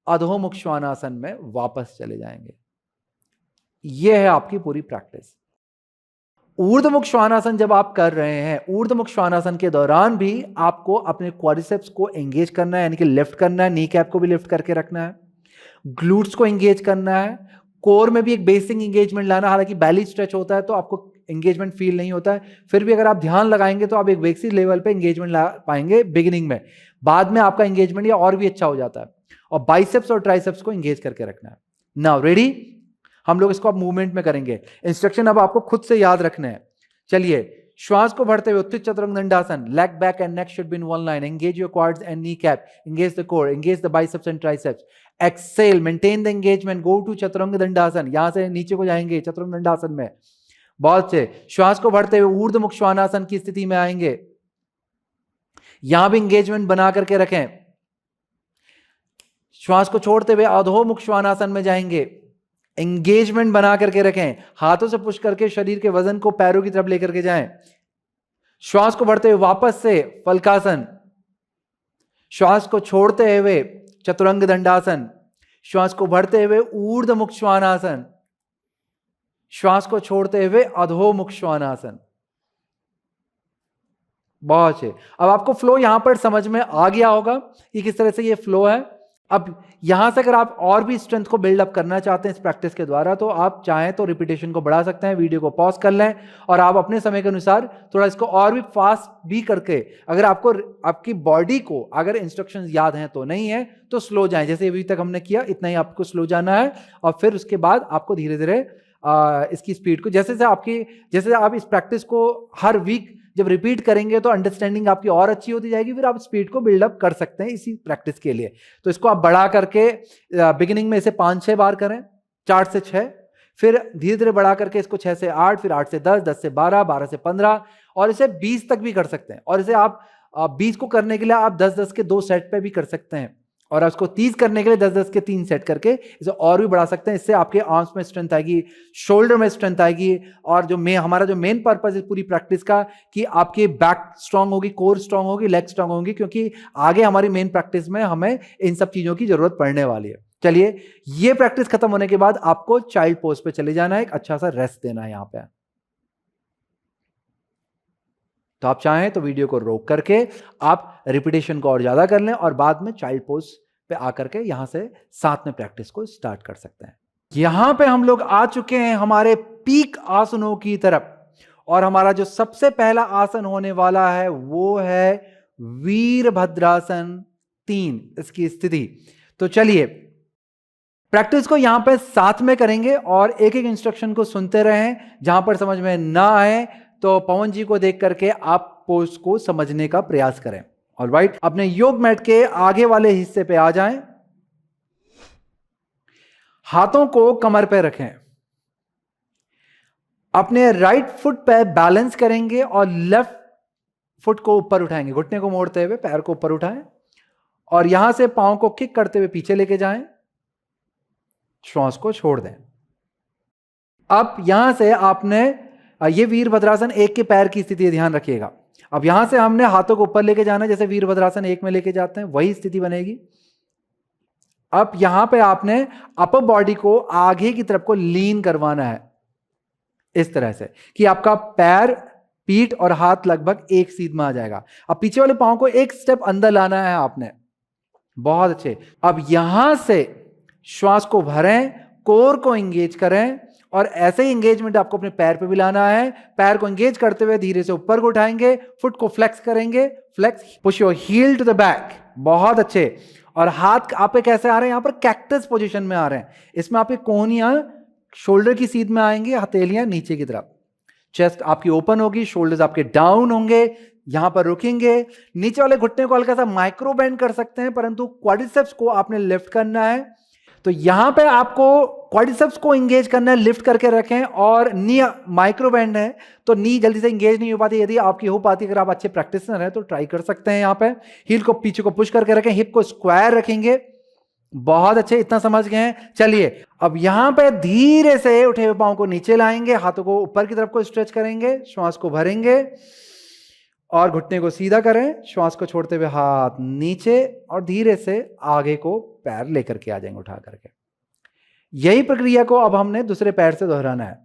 अधोमुख श्वानासन में वापस चले जाएंगे। यह है आपकी पूरी प्रैक्टिस। ऊर्ध्वमुख श्वानासन जब आप कर रहे हैं, ऊर्ध्वमुख श्वानासन के दौरान भी आपको अपने क्वाड्रिसेप्स को एंगेज करना है, यानी कि लिफ्ट करना है, नी कैप को भी लिफ्ट करके रखना है, ग्लूट्स को एंगेज करना है, कोर में भी एक बेसिक एंगेजमेंट लाना। हालांकि बैली स्ट्रेच होता है तो आपको एंगेजमेंट फील नहीं होता है, फिर भी अगर आप ध्यान लगाएंगे तो आप एक बेसिक लेवल पे एंगेजमेंट ला पाएंगे बिगिनिंग में। बाद में आपका एंगेजमेंट या और भी अच्छा हो जाता है। और बाइसेप्स और ट्राइसेप्स को एंगेज करके रखना है। नाउ रेडी, हम लोग इसको अब मूवमेंट में करेंगे। इंस्ट्रक्शन अब आपको खुद से याद रखना है। चलिए, श्वास को भरते हुए Utthita Chaturanga Dandasana, leg back and neck should be in one line, engage your quads and kneecap, engage the core, engage the biceps and triceps, exhale, maintain the engagement, go to Chaturanga Dandasana. यहां से नीचे को जाएंगे चतुरंग दंडासन में। बहुत अच्छे, श्वास को भरते हुए ऊर्ध्वमुख श्वानासन की स्थिति में आएंगे। यहां भी एंगेजमेंट बना करके रखें। श्वास को छोड़ते हुए अधोमुख श्वानासन में जाएंगे, एंगेजमेंट बना करके रखें। हाथों से पुश करके शरीर के वजन को पैरों की तरफ लेकर के जाएं। श्वास को भरते हुए वापस से फलकासन, श्वास को छोड़ते हुए चतुरंग दंडासन, श्वास को भरते हुए ऊर्ध्वमुख श्वानासन, श्वास को छोड़ते हुए अधोमुख श्वानासन। बहुत अच्छे। अब आपको फ्लो यहां पर समझ में आ गया होगा कि किस तरह से ये फ्लो है। अब यहां से अगर आप और भी स्ट्रेंथ को बिल्डअप करना चाहते हैं इस प्रैक्टिस के द्वारा, तो आप चाहें तो रिपीटेशन को बढ़ा सकते हैं, वीडियो को पॉज कर लें और आप अपने समय के अनुसार थोड़ा इसको और भी फास्ट भी करके, अगर आपको आपकी बॉडी को अगर इंस्ट्रक्शंस याद हैं तो नहीं है तो स्लो जाएं। जैसे अभी तक हमने किया इतना ही आपको स्लो जाना है और फिर उसके बाद आपको धीरे धीरे इसकी स्पीड को जैसे आप इस प्रैक्टिस को हर वीक जब रिपीट करेंगे तो अंडरस्टैंडिंग आपकी और अच्छी होती जाएगी। फिर आप स्पीड को बिल्डअप कर सकते हैं इसी प्रैक्टिस के लिए। तो इसको आप बढ़ा करके बिगिनिंग में इसे 5-6 बार करें, 4 से 6, फिर धीरे धीरे बढ़ा करके इसको 6 से 8, फिर 8 से 10, 10 से 12, 12 से 15 और इसे 20 तक भी कर सकते हैं। और इसे आप 20 को करने के लिए आप 10-10 के 2 सेट पे भी कर सकते हैं और उसको 30 करने के लिए 10-10 के 3 सेट करके इसे और भी बढ़ा सकते हैं। इससे आपके आर्म्स में स्ट्रेंथ आएगी, शोल्डर में स्ट्रेंथ आएगी और हमारा जो मेन पर्पस है पूरी प्रैक्टिस का कि आपकी बैक स्ट्रांग होगी, कोर स्ट्रांग होगी, लेग स्ट्रांग होगी, क्योंकि आगे हमारी मेन प्रैक्टिस में हमें इन सब चीजों की जरूरत पड़ने वाली है। चलिए, ये प्रैक्टिस खत्म होने के बाद आपको चाइल्ड पोज पे चले जाना है, एक अच्छा सा रेस्ट देना है यहां पे। तो आप चाहें तो वीडियो को रोक करके आप रिपीटेशन को और ज्यादा कर लें और बाद में चाइल्ड पोज पे आकर के यहां से साथ में प्रैक्टिस को स्टार्ट कर सकते हैं। यहां पे हम लोग आ चुके हैं हमारे पीक आसनों की तरफ और हमारा जो सबसे पहला आसन होने वाला है वो है वीरभद्रासन 3, इसकी स्थिति। तो चलिए प्रैक्टिस को यहां पे साथ में करेंगे और एक एक इंस्ट्रक्शन को सुनते रहें। जहां पर समझ में ना आए तो पवन जी को देख करके आप पोज को समझने का प्रयास करें। ऑलराइट, अपने योग मैट के आगे वाले हिस्से पे आ जाएं, हाथों को कमर पे रखें, अपने राइट फुट पे बैलेंस करेंगे और लेफ्ट फुट को ऊपर उठाएंगे, घुटने को मोड़ते हुए पैर को ऊपर उठाएं और यहां से पांव को किक करते हुए पीछे लेके जाएं, श्वास को छोड़ दें। अब यहां से आपने ये वीरभद्रासन 1 के पैर की स्थिति ध्यान रखिएगा। अब यहां से हमने हाथों को ऊपर लेके जाना है, जैसे वीरभद्रासन 1 में लेके जाते हैं वही स्थिति बनेगी। अब यहां पे आपने अपर बॉडी को आगे की तरफ को लीन करवाना है इस तरह से कि आपका पैर, पीठ और हाथ लगभग एक सीध में आ जाएगा। अब पीछे वाले पांव को एक स्टेप अंदर लाना है आपने। बहुत अच्छे। अब यहां से श्वास को भरें, कोर को एंगेज करें और ऐसे ही एंगेजमेंट आपको अपने पैर पे भी लाना है। पैर को एंगेज करते हुए धीरे से ऊपर को उठाएंगे, फुट को फ्लेक्स करेंगे, flex, push your heel to the back. बहुत अच्छे। और हाथ आपके कैसे आ रहे हैं, यहां पर कैक्टस पोजीशन में आ रहे हैं। इसमें आपकी कोहनियां शोल्डर की सीध में आएंगे, हथेलियां नीचे की तरफ, चेस्ट आपकी ओपन होगी, शोल्डर्स आपके डाउन होंगे, यहां पर रुकेंगे। नीचे वाले घुटने को हल्का सा माइक्रो बेंड कर सकते हैं, परंतु क्वाड्रिसेप्स को आपने लिफ्ट करना है। तो यहां पे आपको क्वाड्रिसेप्स को एंगेज करना है, लिफ्ट करके रखें, और नी माइक्रो बैंड है तो नी जल्दी से एंगेज नहीं हो पाती। यदि आपकी हो पाती, अगर आप अच्छे प्रैक्टिसनर हैं तो ट्राई कर सकते हैं। यहां पे हील को पीछे को पुश करके रखें, हिप को स्क्वायर रखेंगे। बहुत अच्छे, इतना समझ गए हैं। चलिए अब यहां पे धीरे से उठे हुए पांव को नीचे लाएंगे, हाथों को ऊपर की तरफ को स्ट्रेच करेंगे, श्वास को भरेंगे और घुटने को सीधा करें, श्वास को छोड़ते हुए हाथ नीचे और धीरे से आगे को पैर लेकर के आ जाएंगे उठा करके। यही प्रक्रिया को अब हमने दूसरे पैर से दोहराना है।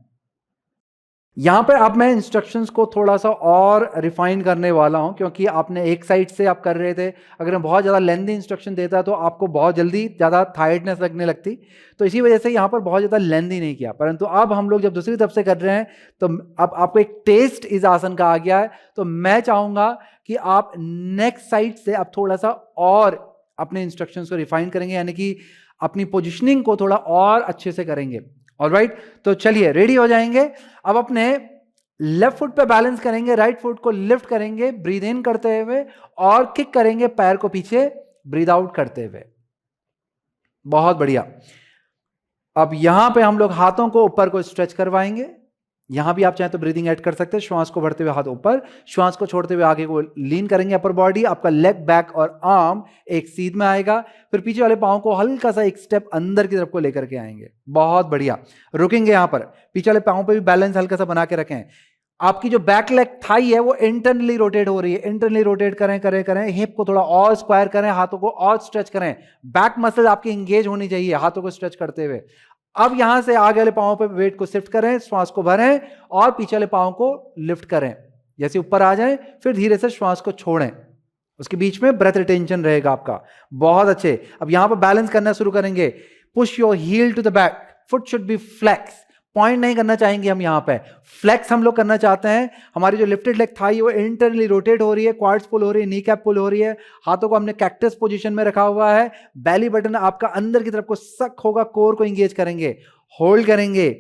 यहां पे अब मैं इंस्ट्रक्शंस को थोड़ा सा और रिफाइन करने वाला हूं, क्योंकि आपने एक साइड से आप कर रहे थे। अगर मैं बहुत ज़्यादा लेंथी इंस्ट्रक्शन देता तो आपको बहुत जल्दी ज़्यादा टायर्डनेस लगने लगती, तो इसी वजह से यहां पर बहुत ज़्यादा लेंथी नहीं किया। परंतु अब हम लोग जब दूसरी तरफ से कर रहे हैं तो अब आपको एक टेस्ट इस आसन का आ गया है, तो मैं चाहूंगा कि आप नेक्स्ट साइड से आप थोड़ा सा और अपने इंस्ट्रक्शंस को रिफाइन करेंगे, यानी कि अपनी पोजिशनिंग को थोड़ा और अच्छे से करेंगे। ऑलराइट, तो चलिए रेडी हो जाएंगे। अब अपने लेफ्ट फुट पे बैलेंस करेंगे, राइट फुट को लिफ्ट करेंगे ब्रीद इन करते हुए, और किक करेंगे पैर को पीछे ब्रीद आउट करते हुए। बहुत बढ़िया। अब यहां पे हम लोग हाथों को ऊपर को स्ट्रेच करवाएंगे। यहां भी आप चाहें तो ब्रीदिंग ऐड कर सकते हैं। श्वास को भरते हुए हाथ ऊपर, श्वास को छोड़ते हुए आगे को लीन करेंगे अपर बॉडी। आपका लेग, बैक और आर्म एक सीध में आएगा। फिर पीछे वाले पांव को हल्का सा एक स्टेप अंदर की तरफ को लेकर के आएंगे। बहुत बढ़िया। रुकेंगे यहां पर, पीछे वाले पांव पे भी बैलेंस हल्का सा बना के रखें। आपकी जो बैक लेग थाई है वो इंटरनली रोटेट हो रही है, इंटरनली रोटेट करें करें करें। हिप को थोड़ा और स्क्वायर करें, हाथों को और स्ट्रेच करें। बैक मसल आपकी एंगेज होनी चाहिए हाथों को स्ट्रेच करते हुए। अब यहां से आगे वाले पांव पे वेट को शिफ्ट करें, श्वास को भरें और पीछे वाले पांव को लिफ्ट करें। जैसे ऊपर आ जाएं, फिर धीरे से श्वास को छोड़ें। उसके बीच में ब्रेथ रिटेंशन रहेगा आपका। बहुत अच्छे। अब यहां पर बैलेंस करना शुरू करेंगे। Push your heel to the back, foot should be flex. Point नहीं करना चाहेंगे हम, यहां पे फ्लेक्स हम लोग करना चाहते हैं। हमारी जो लिफ्टेड लेग थाई वो इंटरनली रोटेट हो रही है, क्वाड्स पुल हो रही है, नी कैप पुल हो रही है। हाथों को हमने कैक्टस पोजीशन में रखा हुआ है। बेली बटन आपका अंदर की तरफ को सक होगा, कोर को एंगेज करेंगे, होल्ड करेंगे,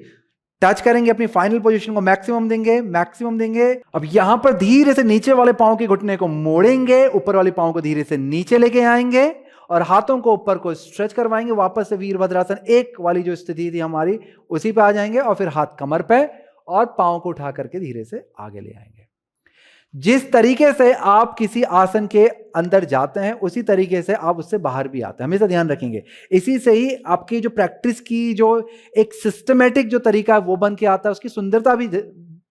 टच करेंगे, अपनी फाइनल पोजीशन को मैक्सिमम देंगे, मैक्सिमम देंगे। अब यहां पर धीरे से नीचे वाले पांव के घुटने को मोड़ेंगे, ऊपर वाले पांव को धीरे से नीचे लेके आएंगे और हाथों को ऊपर को स्ट्रेच करवाएंगे। वापस से वीरभद्रासन एक वाली जो स्थिति थी हमारी उसी पे आ जाएंगे, और फिर हाथ कमर पे और पांव को उठा करके धीरे से आगे ले आएंगे। जिस तरीके से आप किसी आसन के अंदर जाते हैं उसी तरीके से आप उससे बाहर भी आते हैं, हमेशा ध्यान रखेंगे। इसी से ही आपकी जो प्रैक्टिस की जो एक सिस्टमेटिक जो तरीका है वो बन के आता है, उसकी सुंदरता भी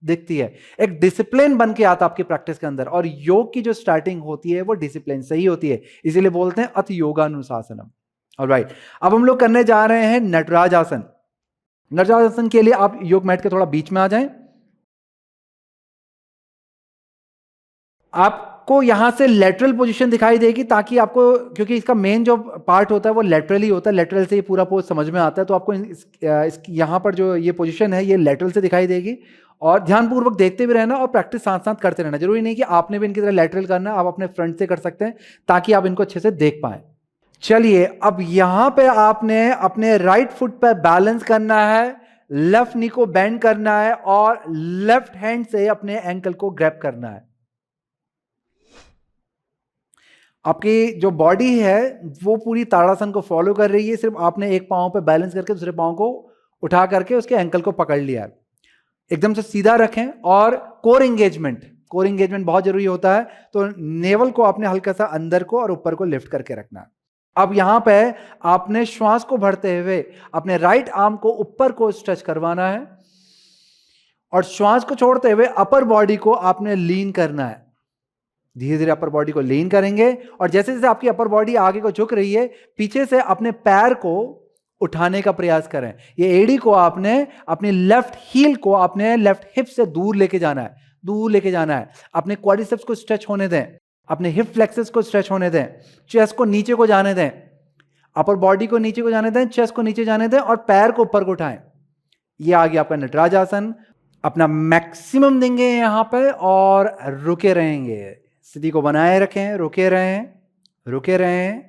दिखती है। एक डिसिप्लिन बन के आता है आपकी प्रैक्टिस के अंदर, और योग की जो स्टार्टिंग होती है वो डिसिप्लिन से ही होती है, इसीलिए बोलते हैं अथ योगानुशासनम। ऑलराइट, अब हम लोग करने जा रहे हैं नटराज आसन। नटराज आसन के लिए आप योग मैट के थोड़ा बीच में आ जाएं। आपको यहां से लेटरल पोजीशन दिखाई देगी, ताकि आपको, क्योंकि इसका मेन जो पार्ट होता है वो लेटरली होता है, लेटरल से ये पूरा पोज समझ में आता है। तो आपको यहां पर जो ये पोजीशन है ये लेटरल से दिखाई देगी, और ध्यानपूर्वक देखते भी रहना और प्रैक्टिस साथ साथ करते रहना। जरूरी नहीं कि आपने भी इनकी तरह लेटरल करना, आप अपने फ्रंट से कर सकते हैं ताकि आप इनको अच्छे से देख पाए। चलिए अब यहां पे आपने अपने राइट फुट पर बैलेंस करना है, लेफ्ट नी को बेंड करना है और लेफ्ट हैंड से अपने एंकल को ग्रैब करना है। आपकी जो बॉडी है वो पूरी ताड़ासन को फॉलो कर रही है, सिर्फ आपने एक पांव पे बैलेंस करके दूसरे पांव को उठा करके उसके एंकल को पकड़ लिया है। एकदम से सीधा रखें, और कोर एंगेजमेंट बहुत जरूरी होता है। तो नेवल को आपने हल्का सा अंदर को और ऊपर को लिफ्ट करके रखना है। अब यहां पे आपने श्वास को भरते हुए अपने राइट आर्म को ऊपर को स्ट्रेच करवाना है, और श्वास को छोड़ते हुए अपर बॉडी को आपने लीन करना है। धीरे धीरे अपर बॉडी को लीन करेंगे, और जैसे जैसे आपकी अपर बॉडी आगे को झुक रही है, पीछे से अपने पैर को उठाने का प्रयास करें। ये एडी को आपने अपनी लेफ्ट हील को अपने लेफ्ट हिप से दूर लेके जाना है, दूर लेके जाना है। अपने क्वाड्रिसेप्स को स्ट्रेच होने दें, अपने हिप फ्लेक्सेस को स्ट्रेच होने दें, चेस्ट को नीचे को जाने दें, अपर बॉडी को नीचे को जाने दें, चेस्ट को नीचे जाने दें, और पैर को ऊपर को उठाएं। ये आ गया आपका नटराज आसन। अपना मैक्सिमम देंगे यहां पर और रुके रहेंगे। स्थिति को बनाए रखें, रुके रहें, रुके रहें।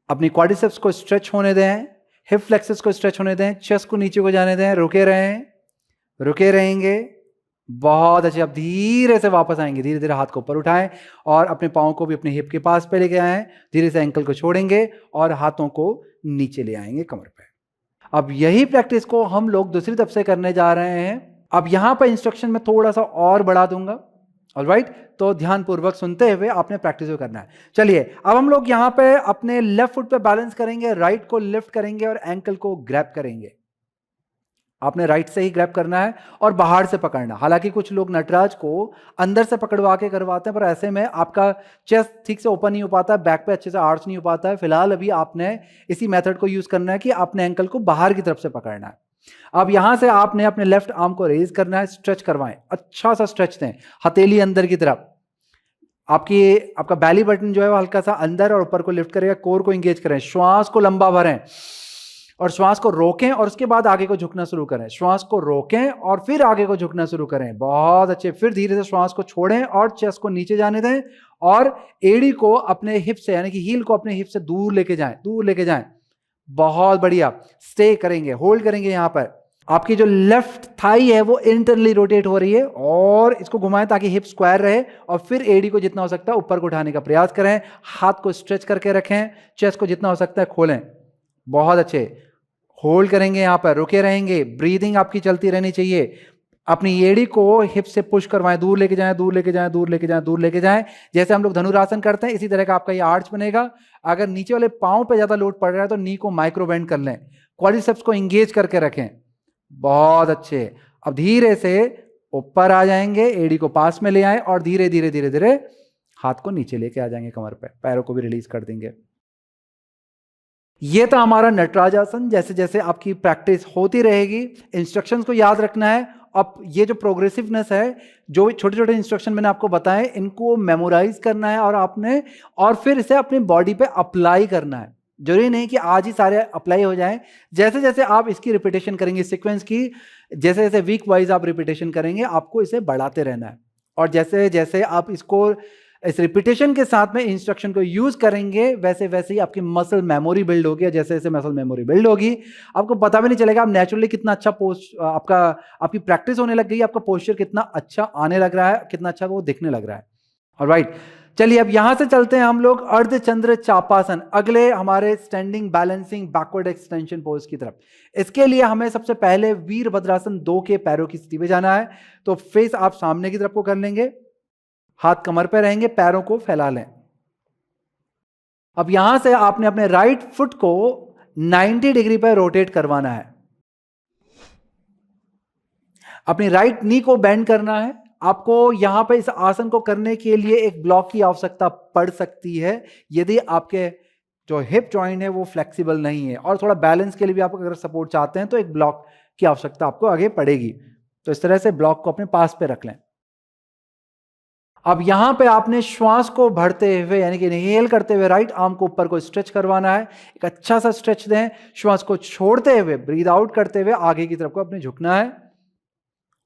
अपनी क्वाड्रिसेप्स को स्ट्रेच होने दें, हिप फ्लेक्सेस को स्ट्रेच होने दें, चेस्ट को नीचे को जाने दें, रुके रहें, रुके रहेंगे, बहुत अच्छे। अब धीरे से वापस आएंगे, धीरे धीरे हाथ को ऊपर उठाएं और अपने पाँव को भी अपने हिप के पास पे लेके आएं। धीरे से एंकल को छोड़ेंगे और हाथों को नीचे ले आएंगे कमर पे। अब यही प्रैक्टिस को हम लोग दूसरी तरफ से करने जा रहे हैं। अब यहां पर इंस्ट्रक्शन में थोड़ा सा और बढ़ा दूंगा, ऑलराइट? तो ध्यानपूर्वक सुनते हुए आपने प्रैक्टिस को करना है। चलिए, अब हम लोग यहां पे अपने लेफ्ट फुट पे बैलेंस करेंगे, राइट को लिफ्ट करेंगे और एंकल को ग्रैब करेंगे। आपने राइट से ही ग्रैब करना है और बाहर से पकड़ना। हालांकि कुछ लोग नटराज को अंदर से पकड़वा के करवाते हैं, पर ऐसे में आपका चेस्ट ठीक से ओपन नहीं हो पाता है, बैक पे अच्छे से आर्च नहीं हो पाता है। फिलहाल अभी आपने इसी मेथड को यूज करना है कि आपने एंकल को बाहर की तरफ से पकड़ना है। अब यहां से आपने अपने लेफ्ट आर्म को रेज करना है, स्ट्रेच करवाएं, अच्छा सा स्ट्रेच दें, हथेली अंदर की तरफ। आपका बैली बटन जो है वो हल्का सा अंदर और ऊपर को लिफ्ट करेगा, कोर को एंगेज करें, श्वास को लंबा भरें और श्वास को रोकें और उसके बाद आगे को झुकना शुरू करें। श्वास को रोकें और फिर आगे को झुकना शुरू करें, बहुत अच्छे। फिर धीरे से श्वास को छोड़ें और चेस्ट को नीचे जाने दें और एड़ी को अपने हिप से, यानी कि हील को अपने हिप से दूर लेके जाएं, दूर लेके जाएं। बहुत बढ़िया, स्टे करेंगे, होल्ड करेंगे। यहां पर आपकी जो लेफ्ट थाई है वो इंटरनली रोटेट हो रही है और इसको घुमाएं ताकि हिप स्क्वायर रहे और फिर एड़ी को जितना हो सकता है ऊपर को उठाने का प्रयास करें। हाथ को स्ट्रेच करके रखें, चेस्ट को जितना हो सकता है खोलें, बहुत अच्छे। होल्ड करेंगे, यहां पर रुके रहेंगे, ब्रीदिंग आपकी चलती रहनी चाहिए। अपनी एड़ी को हिप से पुश करवाएं, दूर लेके जाएं, दूर लेके जाएं, दूर लेके जाएं, दूर लेके जाएं। जैसे हम लोग धनुरासन करते हैं इसी तरह का आपका ये आर्च बनेगा। अगर नीचे वाले पांव पे ज्यादा लोड पड़ रहा है तो नी को माइक्रो बेंड कर लें, क्वाड्रिसेप्स को एंगेज करके रखें, बहुत अच्छे। अब धीरे से ऊपर आ जाएंगे, एड़ी को पास में ले आए और धीरे धीरे धीरे धीरे हाथ को नीचे लेके आ जाएंगे कमर पे, पैरों को भी रिलीज कर देंगे। ये तो हमारा नटराज आसन। जैसे जैसे आपकी प्रैक्टिस होती रहेगी, इंस्ट्रक्शंस को याद रखना है। अब ये जो प्रोग्रेसिवनेस है, जो छोटे छोटे इंस्ट्रक्शन मैंने आपको बताए, इनको मेमोराइज करना है और फिर इसे अपनी बॉडी पे अप्लाई करना है। जरूरी नहीं कि आज ही सारे अप्लाई हो जाएं। जैसे जैसे आप इसकी रिपीटेशन करेंगे, सीक्वेंस की जैसे जैसे वीक वाइज आप रिपीटेशन करेंगे, आपको इसे बढ़ाते रहना है। और जैसे जैसे आप इसको इस रिपीटेशन के साथ में इंस्ट्रक्शन को यूज करेंगे, वैसे वैसे ही आपकी मसल मेमोरी बिल्ड होगी। जैसे जैसे मसल मेमोरी बिल्ड होगी, आपको पता भी नहीं चलेगा आप नेचुरली कितना अच्छा आपकी प्रैक्टिस होने लग गई, आपका पोस्चर कितना अच्छा आने लग रहा है, कितना अच्छा वो दिखने लग रहा है। ऑलराइट, चलिए अब यहां से चलते हैं हम लोग अर्धचंद्र चापासन, अगले हमारे standing balancing backward extension pose की तरफ। इसके लिए हमें सबसे पहले वीरभद्रासन 2 के पैरों की स्थिति में जाना है। तो फेस आप सामने की तरफ को कर लेंगे, हाथ कमर पे रहेंगे, पैरों को फैला लें। अब यहां से आपने अपने राइट फुट को 90 डिग्री पर रोटेट करवाना है। अपनी राइट नी को बेंड करना है। आपको यहां पे इस आसन को करने के लिए एक ब्लॉक की आवश्यकता पड़ सकती है यदि आपके जो हिप जॉइंट है वो फ्लेक्सिबल नहीं है, और थोड़ा बैलेंस के लिए भी आप अगर सपोर्ट चाहते हैं तो एक ब्लॉक की आवश्यकता आपको आगे पड़ेगी। तो इस तरह से ब्लॉक को अपने पास पे रख लें। अब यहां पे आपने श्वास को भरते हुए, यानी कि इनहेल करते हुए राइट आर्म को ऊपर को स्ट्रेच करवाना है। एक अच्छा सा स्ट्रेच दें। श्वास को छोड़ते हुए, ब्रीद आउट करते हुए आगे की तरफ को अपने झुकना है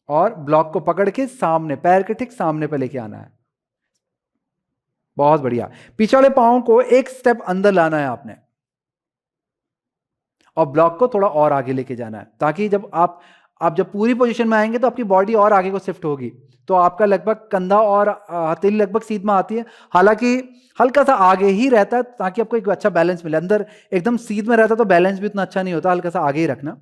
और ब्लॉक को पकड़ के सामने, पैर के ठीक सामने पे लेके आना है। बहुत बढ़िया। पीछे वाले पांव को एक स्टेप अंदर लाना है आपने और ब्लॉक को थोड़ा और आगे लेके जाना है, ताकि जब आप जब पूरी पोजीशन में आएंगे तो आपकी बॉडी और आगे को शिफ्ट होगी। तो आपका लगभग कंधा और हथेली लगभग सीध में आती है, हालांकि हल्का सा आगे ही रहता है ताकि आपको एक अच्छा बैलेंस मिले। अंदर एकदम सीध में रहता तो बैलेंस भी उतना अच्छा नहीं होता, हल्का सा आगे ही रखना।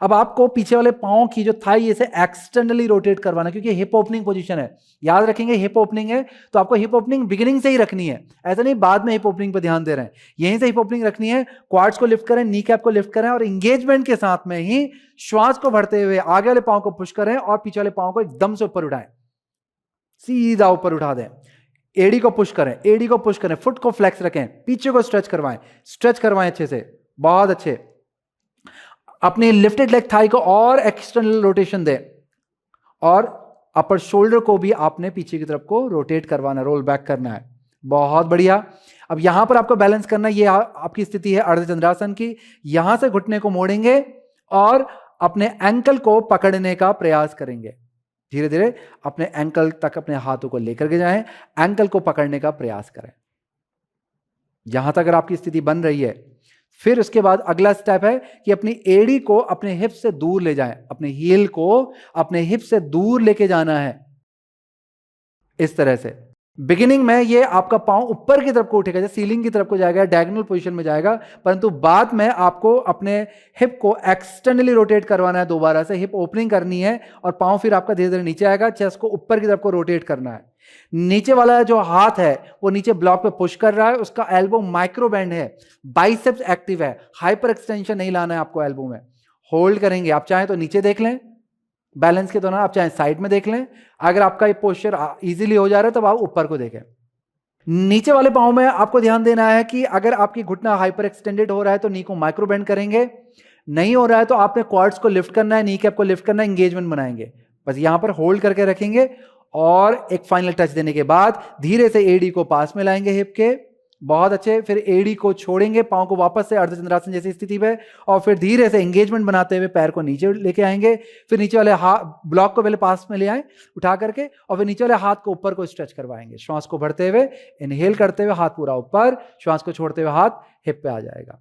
अब आपको पीछे वाले पांव की जो थाई इसे एक्सटर्नली रोटेट करवाना, क्योंकि हिप ओपनिंग पोजीशन है। याद रखेंगे हिप ओपनिंग है तो आपको हिप ओपनिंग बिगिनिंग से ही रखनी है, ऐसा नहीं बाद में हिप ओपनिंग पर ध्यान दे रहे हैं। यहीं से हिप ओपनिंग रखनी है। क्वाड्स को लिफ्ट करें, नी कैप को लिफ्ट करें और इंगेजमेंट के साथ में ही श्वास को भरते हुए आगे वाले पांव को पुश करें और पीछे वाले पांव को एकदम से ऊपर उठाएं, सीधा ऊपर उठा दें। एडी को पुश करें, एडी को पुश करें, फुट को फ्लेक्स रखें, पीछे को स्ट्रेच करवाएं अच्छे से, बहुत अच्छे। अपनी लिफ्टेड लेग थाई को और एक्सटर्नल रोटेशन दें और अपर शोल्डर को भी आपने पीछे की तरफ को रोटेट करवाना, रोल बैक करना है। बहुत बढ़िया। अब यहां पर आपको बैलेंस करना, ये आपकी स्थिति है अर्धचंद्रासन की। यहां से घुटने को मोड़ेंगे और अपने एंकल को पकड़ने का प्रयास करेंगे। धीरे धीरे अपने एंकल तक अपने हाथों को लेकर के जाएं, एंकल को पकड़ने का प्रयास करें। यहां तक अगर आपकी स्थिति बन रही है फिर उसके बाद अगला स्टेप है कि अपनी एड़ी को अपने हिप से दूर ले जाएं, अपने हील को अपने हिप से दूर लेके जाना है इस तरह से। बिगिनिंग में ये आपका पांव ऊपर की तरफ को उठेगा, जैसे सीलिंग की तरफ को जाएगा, डायगोनल पोजीशन में जाएगा, परंतु बाद में आपको अपने हिप को एक्सटर्नली रोटेट करवाना है, दोबारा से हिप ओपनिंग करनी है और पांव फिर आपका धीरे धीरे नीचे आएगा, चेस्ट को ऊपर की तरफ को रोटेट करना है। नीचे वाला जो हाथ है वो नीचे ब्लॉक पे पुश कर रहा है, उसका एल्बो माइक्रो बेंड है, बाइसेप्स एक्टिव है, हाइपर एक्सटेंशन नहीं लाना है आपको एल्बो में। होल्ड करेंगे, आप चाहें तो नीचे देख लें बैलेंस के दौरान, आप चाहे साइड में देख लें। अगर आपका ये पोस्चर इजीली हो जा रहा है तब आप ऊपर को देखें। नीचे वाले पांव में आपको ध्यान देना है कि अगर आपकी घुटना हाइपर एक्सटेंडेड हो रहा है तो नी को माइक्रो बेंड करेंगे, नहीं हो रहा है तो आपने क्वाड्स को लिफ्ट करना है, नी कैप को लिफ्ट करना है, एंगेजमेंट बनाएंगे। बस यहां पर होल्ड करके रखेंगे और एक फाइनल टच देने के बाद धीरे से एडी को पास में लाएंगे हिप के, बहुत अच्छे। फिर एडी को छोड़ेंगे, पांव को वापस से अर्धचंद्रासन जैसी स्थिति में, और फिर धीरे से एंगेजमेंट बनाते हुए पैर को नीचे लेके आएंगे। फिर नीचे वाले हाथ ब्लॉक को पहले पास में ले आए उठा करके, और फिर नीचे वाले हाथ को ऊपर को स्ट्रेच करवाएंगे। श्वास को भरते हुए इनहेल करते हुए हाथ पूरा ऊपर, श्वास को छोड़ते हुए हाथ हिप पे आ जाएगा।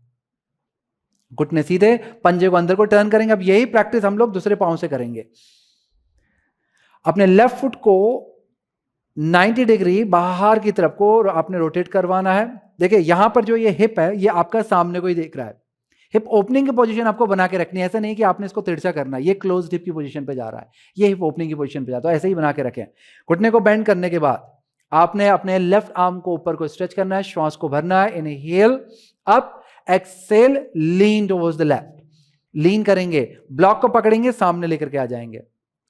घुटने सीधे, पंजे को अंदर को टर्न करेंगे। अब यही प्रैक्टिस हम लोग दूसरे पांव से करेंगे। अपने लेफ्ट फुट को 90 डिग्री बाहर की तरफ को आपने रोटेट करवाना है। देखिए यहां पर जो ये हिप है ये आपका सामने को ही देख रहा है। हिप ओपनिंग की पोजीशन आपको बना के रखनी है, ऐसा नहीं कि आपने इसको तिरछा करना है। ये क्लोज हिप की पोजीशन पे जा रहा है, ये हिप ओपनिंग की पोजीशन पे जाता है, ऐसे ही बना के रखें। घुटने को बेंड करने के बाद आपने अपने लेफ्ट आर्म को ऊपर को स्ट्रेच करना है, श्वास को भरना है। Inhale up, exhale, lean towards the left, lean करेंगे, ब्लॉक को पकड़ेंगे, सामने लेकर के आ जाएंगे,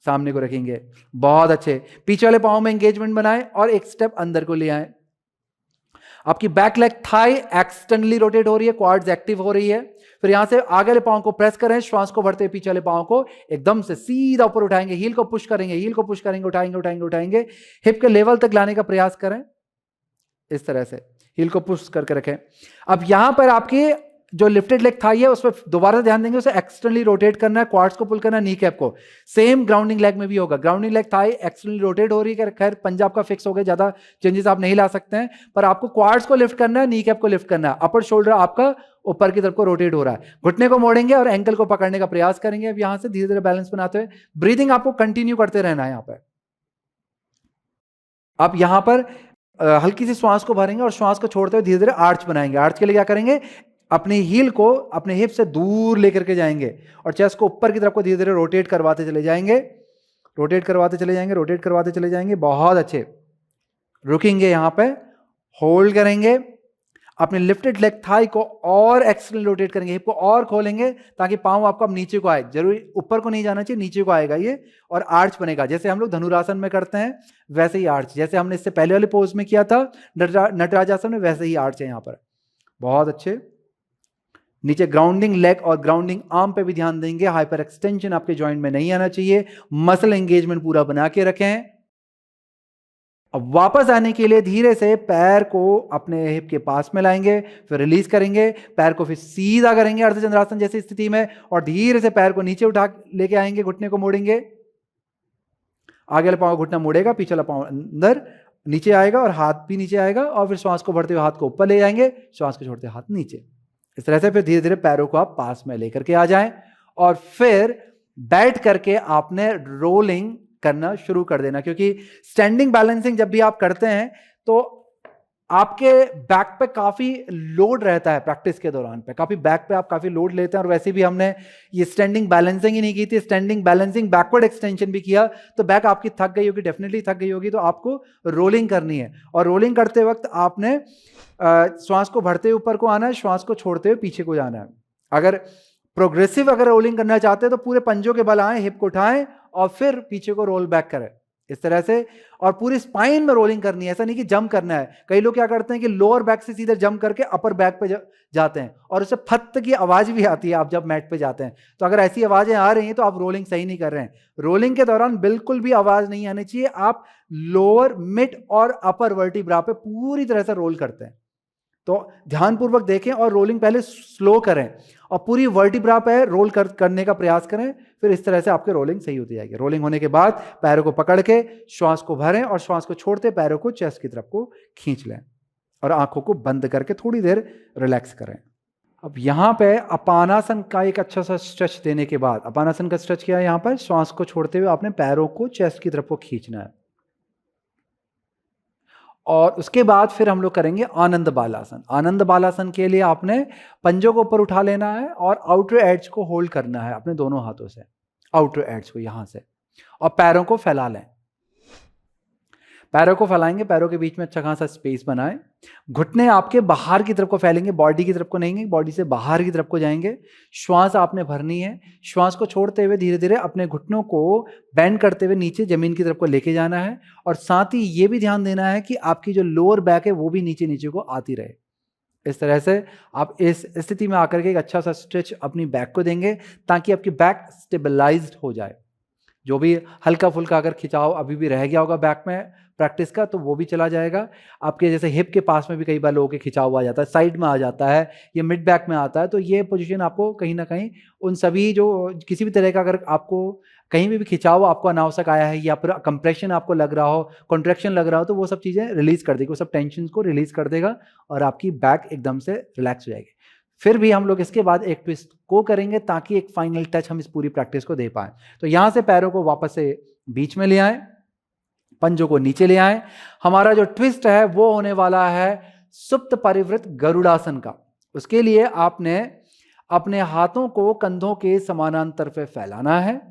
सामने को रखेंगे, बहुत अच्छे। पीछे वाले पांव में एंगेजमेंट बनाएं और एक स्टेप अंदर को ले आए। आपकी back leg thigh externally rotate हो रही है, क्वाड्स एक्टिव हो रही है। फिर यहां से आगे वाले पांव को प्रेस करें, श्वास को भरते हुए पीछे वाले पांव को एकदम से सीधा ऊपर उठाएंगे, हील को पुश करेंगे, हील को पुश करेंगे, उठाएंगे उठाएंगे उठाएंगे, हिप के लेवल तक लाने का प्रयास करें। इस तरह से हील को पुश करके रखें। अब यहां पर आपकी जो लिफ्टेड लेग थाई है उस पर दोबारा ध्यान देंगे, उसे एक्सटर्नली रोटेट करना है, क्वाड्स को पुल करना है, नी कैप को। सेम ग्राउंडिंग लेग में भी होगा, grounding leg thigh externally rotate हो रही है। खैर पंजाब का फिक्स हो गया, ज्यादा चेंजेस आप नहीं ला सकते हैं, पर आपको क्वाड्स को लिफ्ट करना है, नी कैप को लिफ्ट करना है। अपर शोल्डर आपका ऊपर की तरफ को रोटेट हो रहा है। घुटने को मोड़ेंगे और एंकल को पकड़ने का प्रयास करेंगे। अब यहां से धीरे धीरे बैलेंस बनाते हुए ब्रीदिंग आपको कंटिन्यू करते रहना है। यहां पर आप यहां पर हल्की सी श्वास को भरेंगे और श्वास को छोड़ते हुए धीरे धीरे आर्च बनाएंगे। आर्च के लिए क्या करेंगे, अपनी हील को अपने हिप से दूर लेकर के जाएंगे और चेस्ट को ऊपर की तरफ को धीरे धीरे रोटेट करवाते चले जाएंगे, रोटेट करवाते चले जाएंगे, रोटेट करवाते चले जाएंगे, बहुत अच्छे। रुकेंगे यहां पे, होल्ड करेंगे, अपने लिफ्टेड लेग थाई को और एक्सटर्नल रोटेट करेंगे, हिप को और खोलेंगे ताकि पांव आपका नीचे को आए। जरूरी ऊपर को नहीं जाना चाहिए, नीचे को आएगा ये, और आर्च बनेगा। जैसे हम लोग धनुरासन में करते हैं वैसे ही आर्च, जैसे हमने इससे पहले वाले पोज में किया था नटराजासन में, वैसे ही आर्च है यहां पर। बहुत अच्छे। नीचे ग्राउंडिंग लेग और ग्राउंडिंग आर्म पे भी ध्यान देंगे, हाइपर एक्सटेंशन आपके जॉइंट में नहीं आना चाहिए, मसल एंगेजमेंट पूरा बना के रखें। अब वापस आने के लिए धीरे से पैर को अपने हिप के पास में लाएंगे, फिर रिलीज करेंगे, पैर को फिर सीधा करेंगे अर्धचंद्रासन जैसी स्थिति में, और धीरे से पैर को नीचे उठा लेके आएंगे, घुटने को मोड़ेंगे, आगे वाला पांव घुटना मुड़ेगा, पीछे वाला पांव अंदर नीचे आएगा और हाथ भी नीचे आएगा, और फिर श्वास को भरते हुए हाथ को ऊपर ले जाएंगे, श्वास को छोड़ते हुए हाथ नीचे। इस तरह से फिर धीरे धीरे पैरों को आप पास में लेकर के आ जाएं, और फिर बैठ करके आपने रोलिंग करना शुरू कर देना। क्योंकि स्टैंडिंग बैलेंसिंग जब भी आप करते हैं तो आपके बैक पे काफी लोड रहता है, प्रैक्टिस के दौरान पे काफी बैक पे आप काफी लोड लेते हैं। और वैसे भी हमने ये स्टैंडिंग बैलेंसिंग ही नहीं की थी, स्टैंडिंग बैलेंसिंग बैकवर्ड एक्सटेंशन भी किया, तो बैक आपकी थक गई होगी, डेफिनेटली थक गई होगी। तो आपको रोलिंग करनी है, और रोलिंग करते वक्त आपने श्वास को भरते हुए ऊपर को आना है, श्वास को छोड़ते हुए पीछे को जाना है। अगर प्रोग्रेसिव अगर रोलिंग करना चाहते हैं तो पूरे पंजों के बल आए, हिप को उठाएं और फिर पीछे को रोल बैक करें इस तरह से, और पूरी स्पाइन में रोलिंग करनी है। ऐसा नहीं कि जंप करना है। कई लोग क्या करते हैं कि लोअर बैक से सीधे जंप करके अपर बैक पे जाते हैं और उससे फट की आवाज भी आती है आप जब मैट पे जाते हैं। तो अगर ऐसी आवाजें आ रही हैं तो आप रोलिंग सही नहीं कर रहे हैं। रोलिंग के दौरान बिल्कुल भी आवाज नहीं आनी चाहिए। आप लोअर, मिड और अपर वर्टिब्रा पे पूरी तरह से रोल करते हैं, तो ध्यानपूर्वक देखें और रोलिंग पहले स्लो करें और पूरी वर्टिब्रा पे रोल करने का प्रयास करें। फिर इस तरह से आपके रोलिंग सही होती जाएगी। रोलिंग होने के बाद पैरों को पकड़ के श्वास को भरें और श्वास को छोड़ते पैरों को चेस्ट की तरफ को खींच लें और आंखों को बंद करके थोड़ी देर रिलैक्स करें। अब यहाँ पे अपानासन का एक अच्छा सा स्ट्रेच देने के बाद, अपानासन का स्ट्रेच किया है, यहाँ पर श्वास को छोड़ते हुए आपने पैरों को चेस्ट की तरफ को खींचना है, और उसके बाद फिर हम लोग करेंगे आनंद बालासन। आनंद बालासन के लिए आपने पंजों को ऊपर उठा लेना है और आउटर एड्ज को होल्ड करना है अपने दोनों हाथों से, आउटर एड्ज को यहां से, और पैरों को फैला लें। पैरों को फैलाएंगे, पैरों के बीच में अच्छा खासा स्पेस बनाएं। घुटने आपके बाहर की तरफ को फैलेंगे, बॉडी की तरफ को नहीं, बॉडी से बाहर की तरफ को जाएंगे। श्वास आपने भरनी है। श्वास को छोड़ते हुए धीरे धीरे अपने घुटनों को बेंड करते हुए नीचे जमीन की तरफ को लेके जाना है, और साथ ही ये भी ध्यान देना है कि आपकी जो लोअर बैक है वो भी नीचे नीचे को आती रहे। इस तरह से आप इस स्थिति में आकर के एक अच्छा सा स्ट्रेच अपनी बैक को देंगे ताकि आपकी बैक स्टेबलाइज्ड हो जाए। जो भी हल्का फुल्का अगर खिंचाव अभी भी रह गया होगा बैक में प्रैक्टिस का, तो वो भी चला जाएगा। आपके जैसे हिप के पास में भी कई बार लोगों के खिंचाव आ जाता है, साइड में आ जाता है, ये मिड बैक में आता है, तो ये पोजीशन आपको कहीं ना कहीं उन सभी जो किसी भी तरह का अगर आपको कहीं भी खिंचाव आपको अनावश्यक आया है या फिर कंप्रेशन आपको लग रहा हो, कॉन्ट्रैक्शन लग रहा हो, तो वो सब चीज़ें रिलीज कर देगी, वो सब टेंशन को रिलीज कर देगा और आपकी बैक एकदम से रिलैक्स हो जाएगी। फिर भी हम लोग इसके बाद एक ट्विस्ट को करेंगे ताकि एक फाइनल टच हम इस पूरी प्रैक्टिस को दे पाएं। तो यहां से पैरों को वापस से बीच में ले आए, पंजों को नीचे ले आए। हमारा जो ट्विस्ट है वो होने वाला है सुप्त परिवृत गरुड़ासन का। उसके लिए आपने अपने हाथों को कंधों के समानांतर पे फैलाना है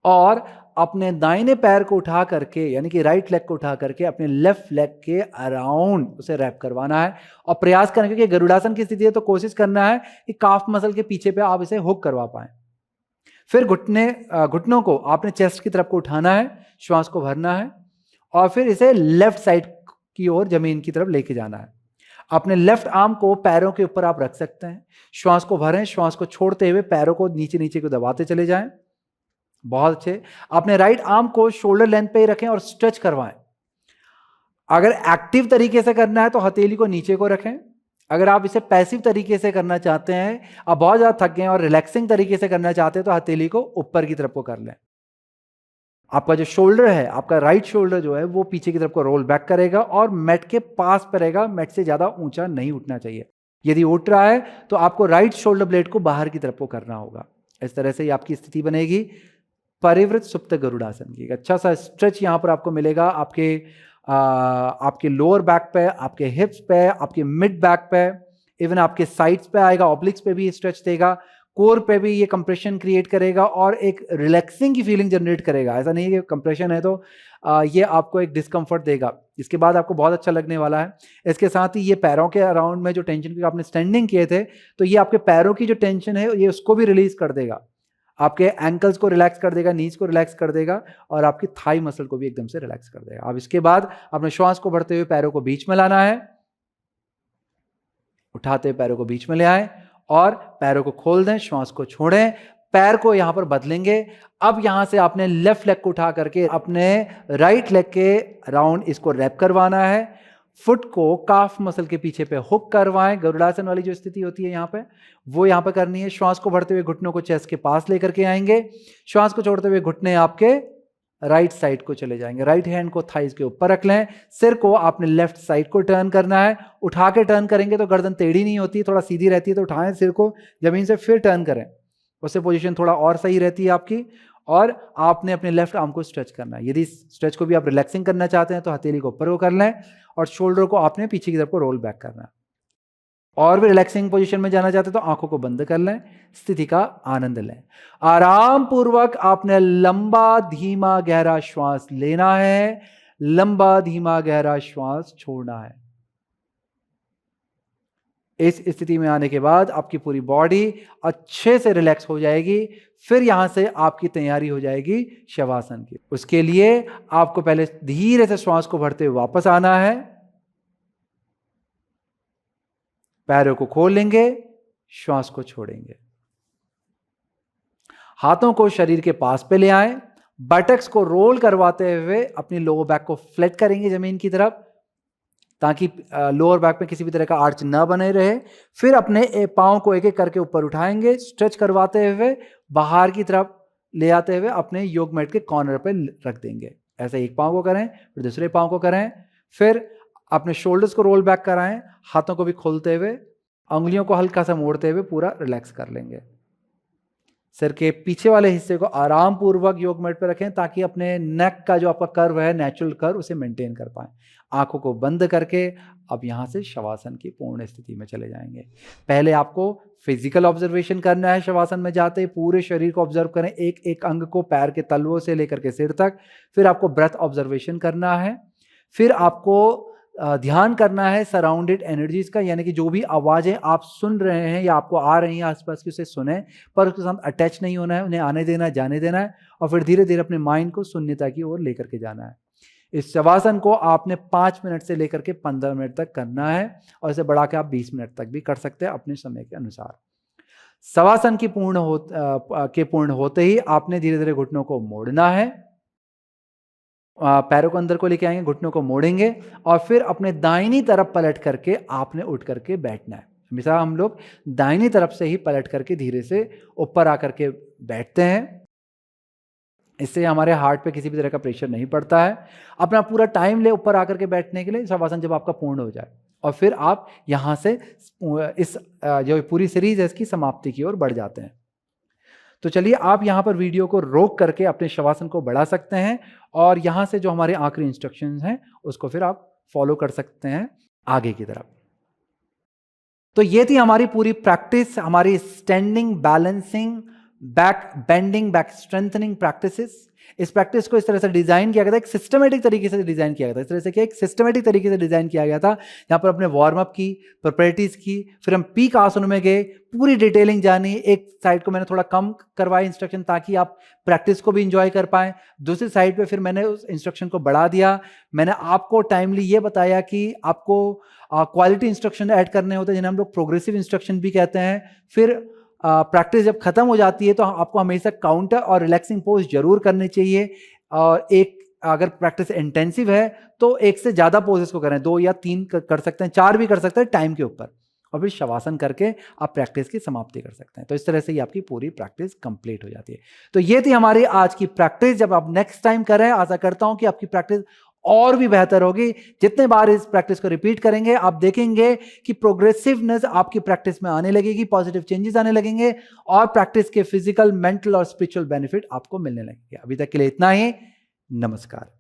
और अपने दाहिने पैर को उठा करके, यानी कि राइट लेग को उठा करके अपने लेफ्ट लेग के अराउंड उसे रैप करवाना है और प्रयास करना, क्योंकि गरुड़ासन की स्थिति है तो कोशिश करना है कि काफ मसल के पीछे पे आप इसे हुक करवा पाए। फिर घुटनों को आपने चेस्ट की तरफ को उठाना है, श्वास को भरना है और फिर इसे लेफ्ट साइड की ओर जमीन की तरफ लेके जाना है। अपने लेफ्ट आर्म को पैरों के ऊपर आप रख सकते हैं, श्वास को भरें, श्वास को छोड़ते हुए पैरों को नीचे नीचे को दबाते चले जाएं। बहुत अच्छे। अपने राइट आर्म को शोल्डर लेंथ पे ही रखें और स्ट्रेच करवाएं। अगर एक्टिव तरीके से करना है तो हथेली को नीचे को रखें। अगर आप इसे पैसिव तरीके से करना चाहते हैं, आप बहुत ज्यादा थक गए और रिलैक्सिंग तरीके से करना चाहते हैं, तो हथेली को ऊपर की तरफ को कर लें। आपका जो शोल्डर है, आपका राइट शोल्डर जो है वो पीछे की तरफ को रोल बैक करेगा और मैट के पास पर रहेगा, मैट से ज्यादा ऊंचा नहीं उठना चाहिए। यदि उठ रहा है तो आपको राइट शोल्डर ब्लेड को बाहर की तरफ को करना होगा। इस तरह से आपकी स्थिति बनेगी परिवृत सुप्त गरुड़ासन की। अच्छा सा स्ट्रेच यहां पर आपको मिलेगा आपके लोअर बैक पे, आपके हिप्स पे, आपके मिड बैक पे, इवन आपके साइड्स पे आएगा, ऑब्लिक्स पे भी स्ट्रेच देगा, कोर पे भी ये कंप्रेशन क्रिएट करेगा और एक रिलैक्सिंग की फीलिंग जनरेट करेगा। ऐसा नहीं है कि कंप्रेशन है तो ये आपको एक डिस्कम्फर्ट देगा। इसके बाद आपको बहुत अच्छा लगने वाला है। इसके साथ ही ये पैरों के अराउंड में जो टेंशन, क्योंकि आपने स्टैंडिंग किए थे, तो ये आपके पैरों की जो टेंशन है ये उसको भी रिलीज कर देगा, आपके एंकल्स को रिलैक्स कर देगा, नीज को रिलैक्स कर देगा और आपकी थाई मसल को भी एकदम से रिलैक्स कर देगा। अब इसके बाद अपने श्वास को बढ़ते हुए पैरों को बीच में लाना है, उठाते हुए पैरों को बीच में ले आए और पैरों को खोल दें, श्वास को छोड़ें, पैर को यहां पर बदलेंगे। अब यहां से आपने लेफ्ट लेग को उठा करके अपने राइट लेग के अराउंड इसको रैप करवाना है। फुट को काफ मसल के पीछे पे हुक करवाएं। गरुड़ासन वाली जो स्थिति होती है यहाँ पे, वो यहाँ पे करनी है। श्वास को भरते हुए घुटनों को चेस्ट के पास लेकर के आएंगे। श्वास को छोड़ते हुए घुटने आपके राइट साइड को चले जाएंगे। राइट हैंड को थाइज के ऊपर रख लें। सिर को आपने लेफ्ट साइड को टर्न करना है। उठा के टर्न करेंगे तो गर्दन टेढ़ी नहीं होती, थोड़ा सीधी रहती है, तो उठाएं सिर को जमीन से, फिर टर्न करें, उससे पोजीशन थोड़ा और सही रहती है आपकी। और आपने अपने लेफ्ट आर्म को स्ट्रेच करना है। यदि स्ट्रेच को भी आप रिलैक्सिंग करना चाहते हैं तो हथेली को ऊपर को कर लें और शोल्डर को आपने पीछे की तरफ को रोल बैक करना है। और भी रिलैक्सिंग पोजीशन में जाना चाहते हैं तो आंखों को बंद कर लें, स्थिति का आनंद लें। आराम पूर्वक आपने लंबा धीमा गहरा श्वास लेना है, लंबा धीमा गहरा श्वास छोड़ना है। इस स्थिति में आने के बाद आपकी पूरी बॉडी अच्छे से रिलैक्स हो जाएगी। फिर यहां से आपकी तैयारी हो जाएगी शवासन की। उसके लिए आपको पहले धीरे से श्वास को भरते हुए वापस आना है, पैरों को खोल लेंगे, श्वास को छोड़ेंगे, हाथों को शरीर के पास पे ले आए, बटक्स को रोल करवाते हुए अपनी लोअर बैक को फ्लैट करेंगे जमीन की तरफ, ताकि लोअर बैक में किसी भी तरह का आर्च ना बने रहे। फिर अपने पाँव को एक एक करके ऊपर उठाएंगे, स्ट्रेच करवाते हुए बाहर की तरफ ले आते हुए अपने योग मैट के कॉर्नर पे रख देंगे। ऐसे एक पाँव को करें, फिर दूसरे पाँव को करें, फिर अपने शोल्डर्स को रोल बैक कराएं, हाथों को भी खोलते हुए उंगलियों को हल्का सा मोड़ते हुए पूरा रिलैक्स कर लेंगे। सिर के पीछे वाले हिस्से को आराम पूर्वक योग मैट पर रखें ताकि अपने नेक का जो आपका कर्व है, नेचुरल कर्व, उसे मेंटेन कर पाएं। आंखों को बंद करके अब यहाँ से शवासन की पूर्ण स्थिति में चले जाएंगे। पहले आपको फिजिकल ऑब्जर्वेशन करना है। शवासन में जाते ही पूरे शरीर को ऑब्जर्व करें, एक एक अंग को, पैर के तलवों से लेकर के सिर तक। फिर आपको ब्रेथ ऑब्जर्वेशन करना है। फिर आपको ध्यान करना है सराउंडेड एनर्जीज का, यानी कि जो भी आवाज़ें आप सुन रहे हैं या आपको आ रही हैं आसपास की, उसे सुने, पर उसके साथ अटैच नहीं होना है, उन्हें आने देना है, जाने देना है, और फिर धीरे धीरे अपने माइंड को शून्यता की ओर लेकर के जाना है। इस शवासन को आपने 5 मिनट से लेकर के 15 मिनट तक करना है, और इसे बढ़ा के आप 20 मिनट तक भी कर सकते हैं अपने समय के अनुसार। शवासन की पूर्ण होते ही आपने धीरे धीरे घुटनों को मोड़ना है, पैरों को अंदर को लेके आएंगे, घुटनों को मोड़ेंगे, और फिर अपने दाहिनी तरफ पलट करके आपने उठ करके बैठना है। हमेशा हम लोग दाहिनी तरफ से ही पलट करके धीरे से ऊपर आकर के बैठते हैं। इससे हमारे हार्ट पे किसी भी तरह का प्रेशर नहीं पड़ता है। अपना पूरा टाइम ले ऊपर आकर के बैठने के लिए, शवासन जब आपका पूर्ण हो जाए, और फिर आप यहाँ से इस जो पूरी सीरीज है इसकी समाप्ति की ओर बढ़ जाते हैं। तो चलिए आप यहाँ पर वीडियो को रोक करके अपने शवासन को बढ़ा सकते हैं, और यहाँ से जो हमारे आखिरी इंस्ट्रक्शंस हैं उसको फिर आप फॉलो कर सकते हैं आगे की तरफ। तो ये थी हमारी पूरी प्रैक्टिस, हमारी standing, balancing, back bending, back strengthening practices. इस प्रैक्टिस को इस तरह से डिजाइन किया गया था, एक सिस्टमेटिक तरीके से डिजाइन किया गया था। इस तरह से एक सिस्टमेटिक तरीके से डिजाइन किया गया था, यहाँ पर अपने वार्म अप की, प्रॉपर्टीज की, फिर हम पीक आसन में गए, पूरी डिटेलिंग जानी। एक साइड को मैंने थोड़ा कम करवाया इंस्ट्रक्शन ताकि आप प्रैक्टिस को भी इंजॉय कर पाएं। दूसरी साइड पे फिर मैंने उस इंस्ट्रक्शन को बढ़ा दिया। मैंने आपको टाइमली ये बताया कि आपको क्वालिटी इंस्ट्रक्शन ऐड करने होते हैं, जिन्हें हम लोग प्रोग्रेसिव इंस्ट्रक्शन भी कहते हैं। फिर प्रैक्टिस जब खत्म हो जाती है तो आपको हमेशा काउंटर और रिलैक्सिंग पोज जरूर करनी चाहिए, और एक अगर प्रैक्टिस इंटेंसिव है तो 1 से ज़्यादा पोजेस को करें, 2 या 3 कर सकते हैं, 4 भी कर सकते हैं टाइम के ऊपर, और फिर शवासन करके आप प्रैक्टिस की समाप्ति कर सकते हैं। तो इस तरह से ही आपकी पूरी प्रैक्टिस कंप्लीट हो जाती है। तो ये थी हमारी आज की प्रैक्टिस। जब आप नेक्स्ट टाइम करें, आशा करता हूं कि आपकी प्रैक्टिस और भी बेहतर होगी। जितने बार इस प्रैक्टिस को रिपीट करेंगे, आप देखेंगे कि प्रोग्रेसिवनेस आपकी प्रैक्टिस में आने लगेगी, पॉजिटिव चेंजेस आने लगेंगे, और प्रैक्टिस के फिजिकल, मेंटल और स्पिरिचुअल बेनिफिट आपको मिलने लगेंगे। अभी तक के लिए इतना ही। नमस्कार।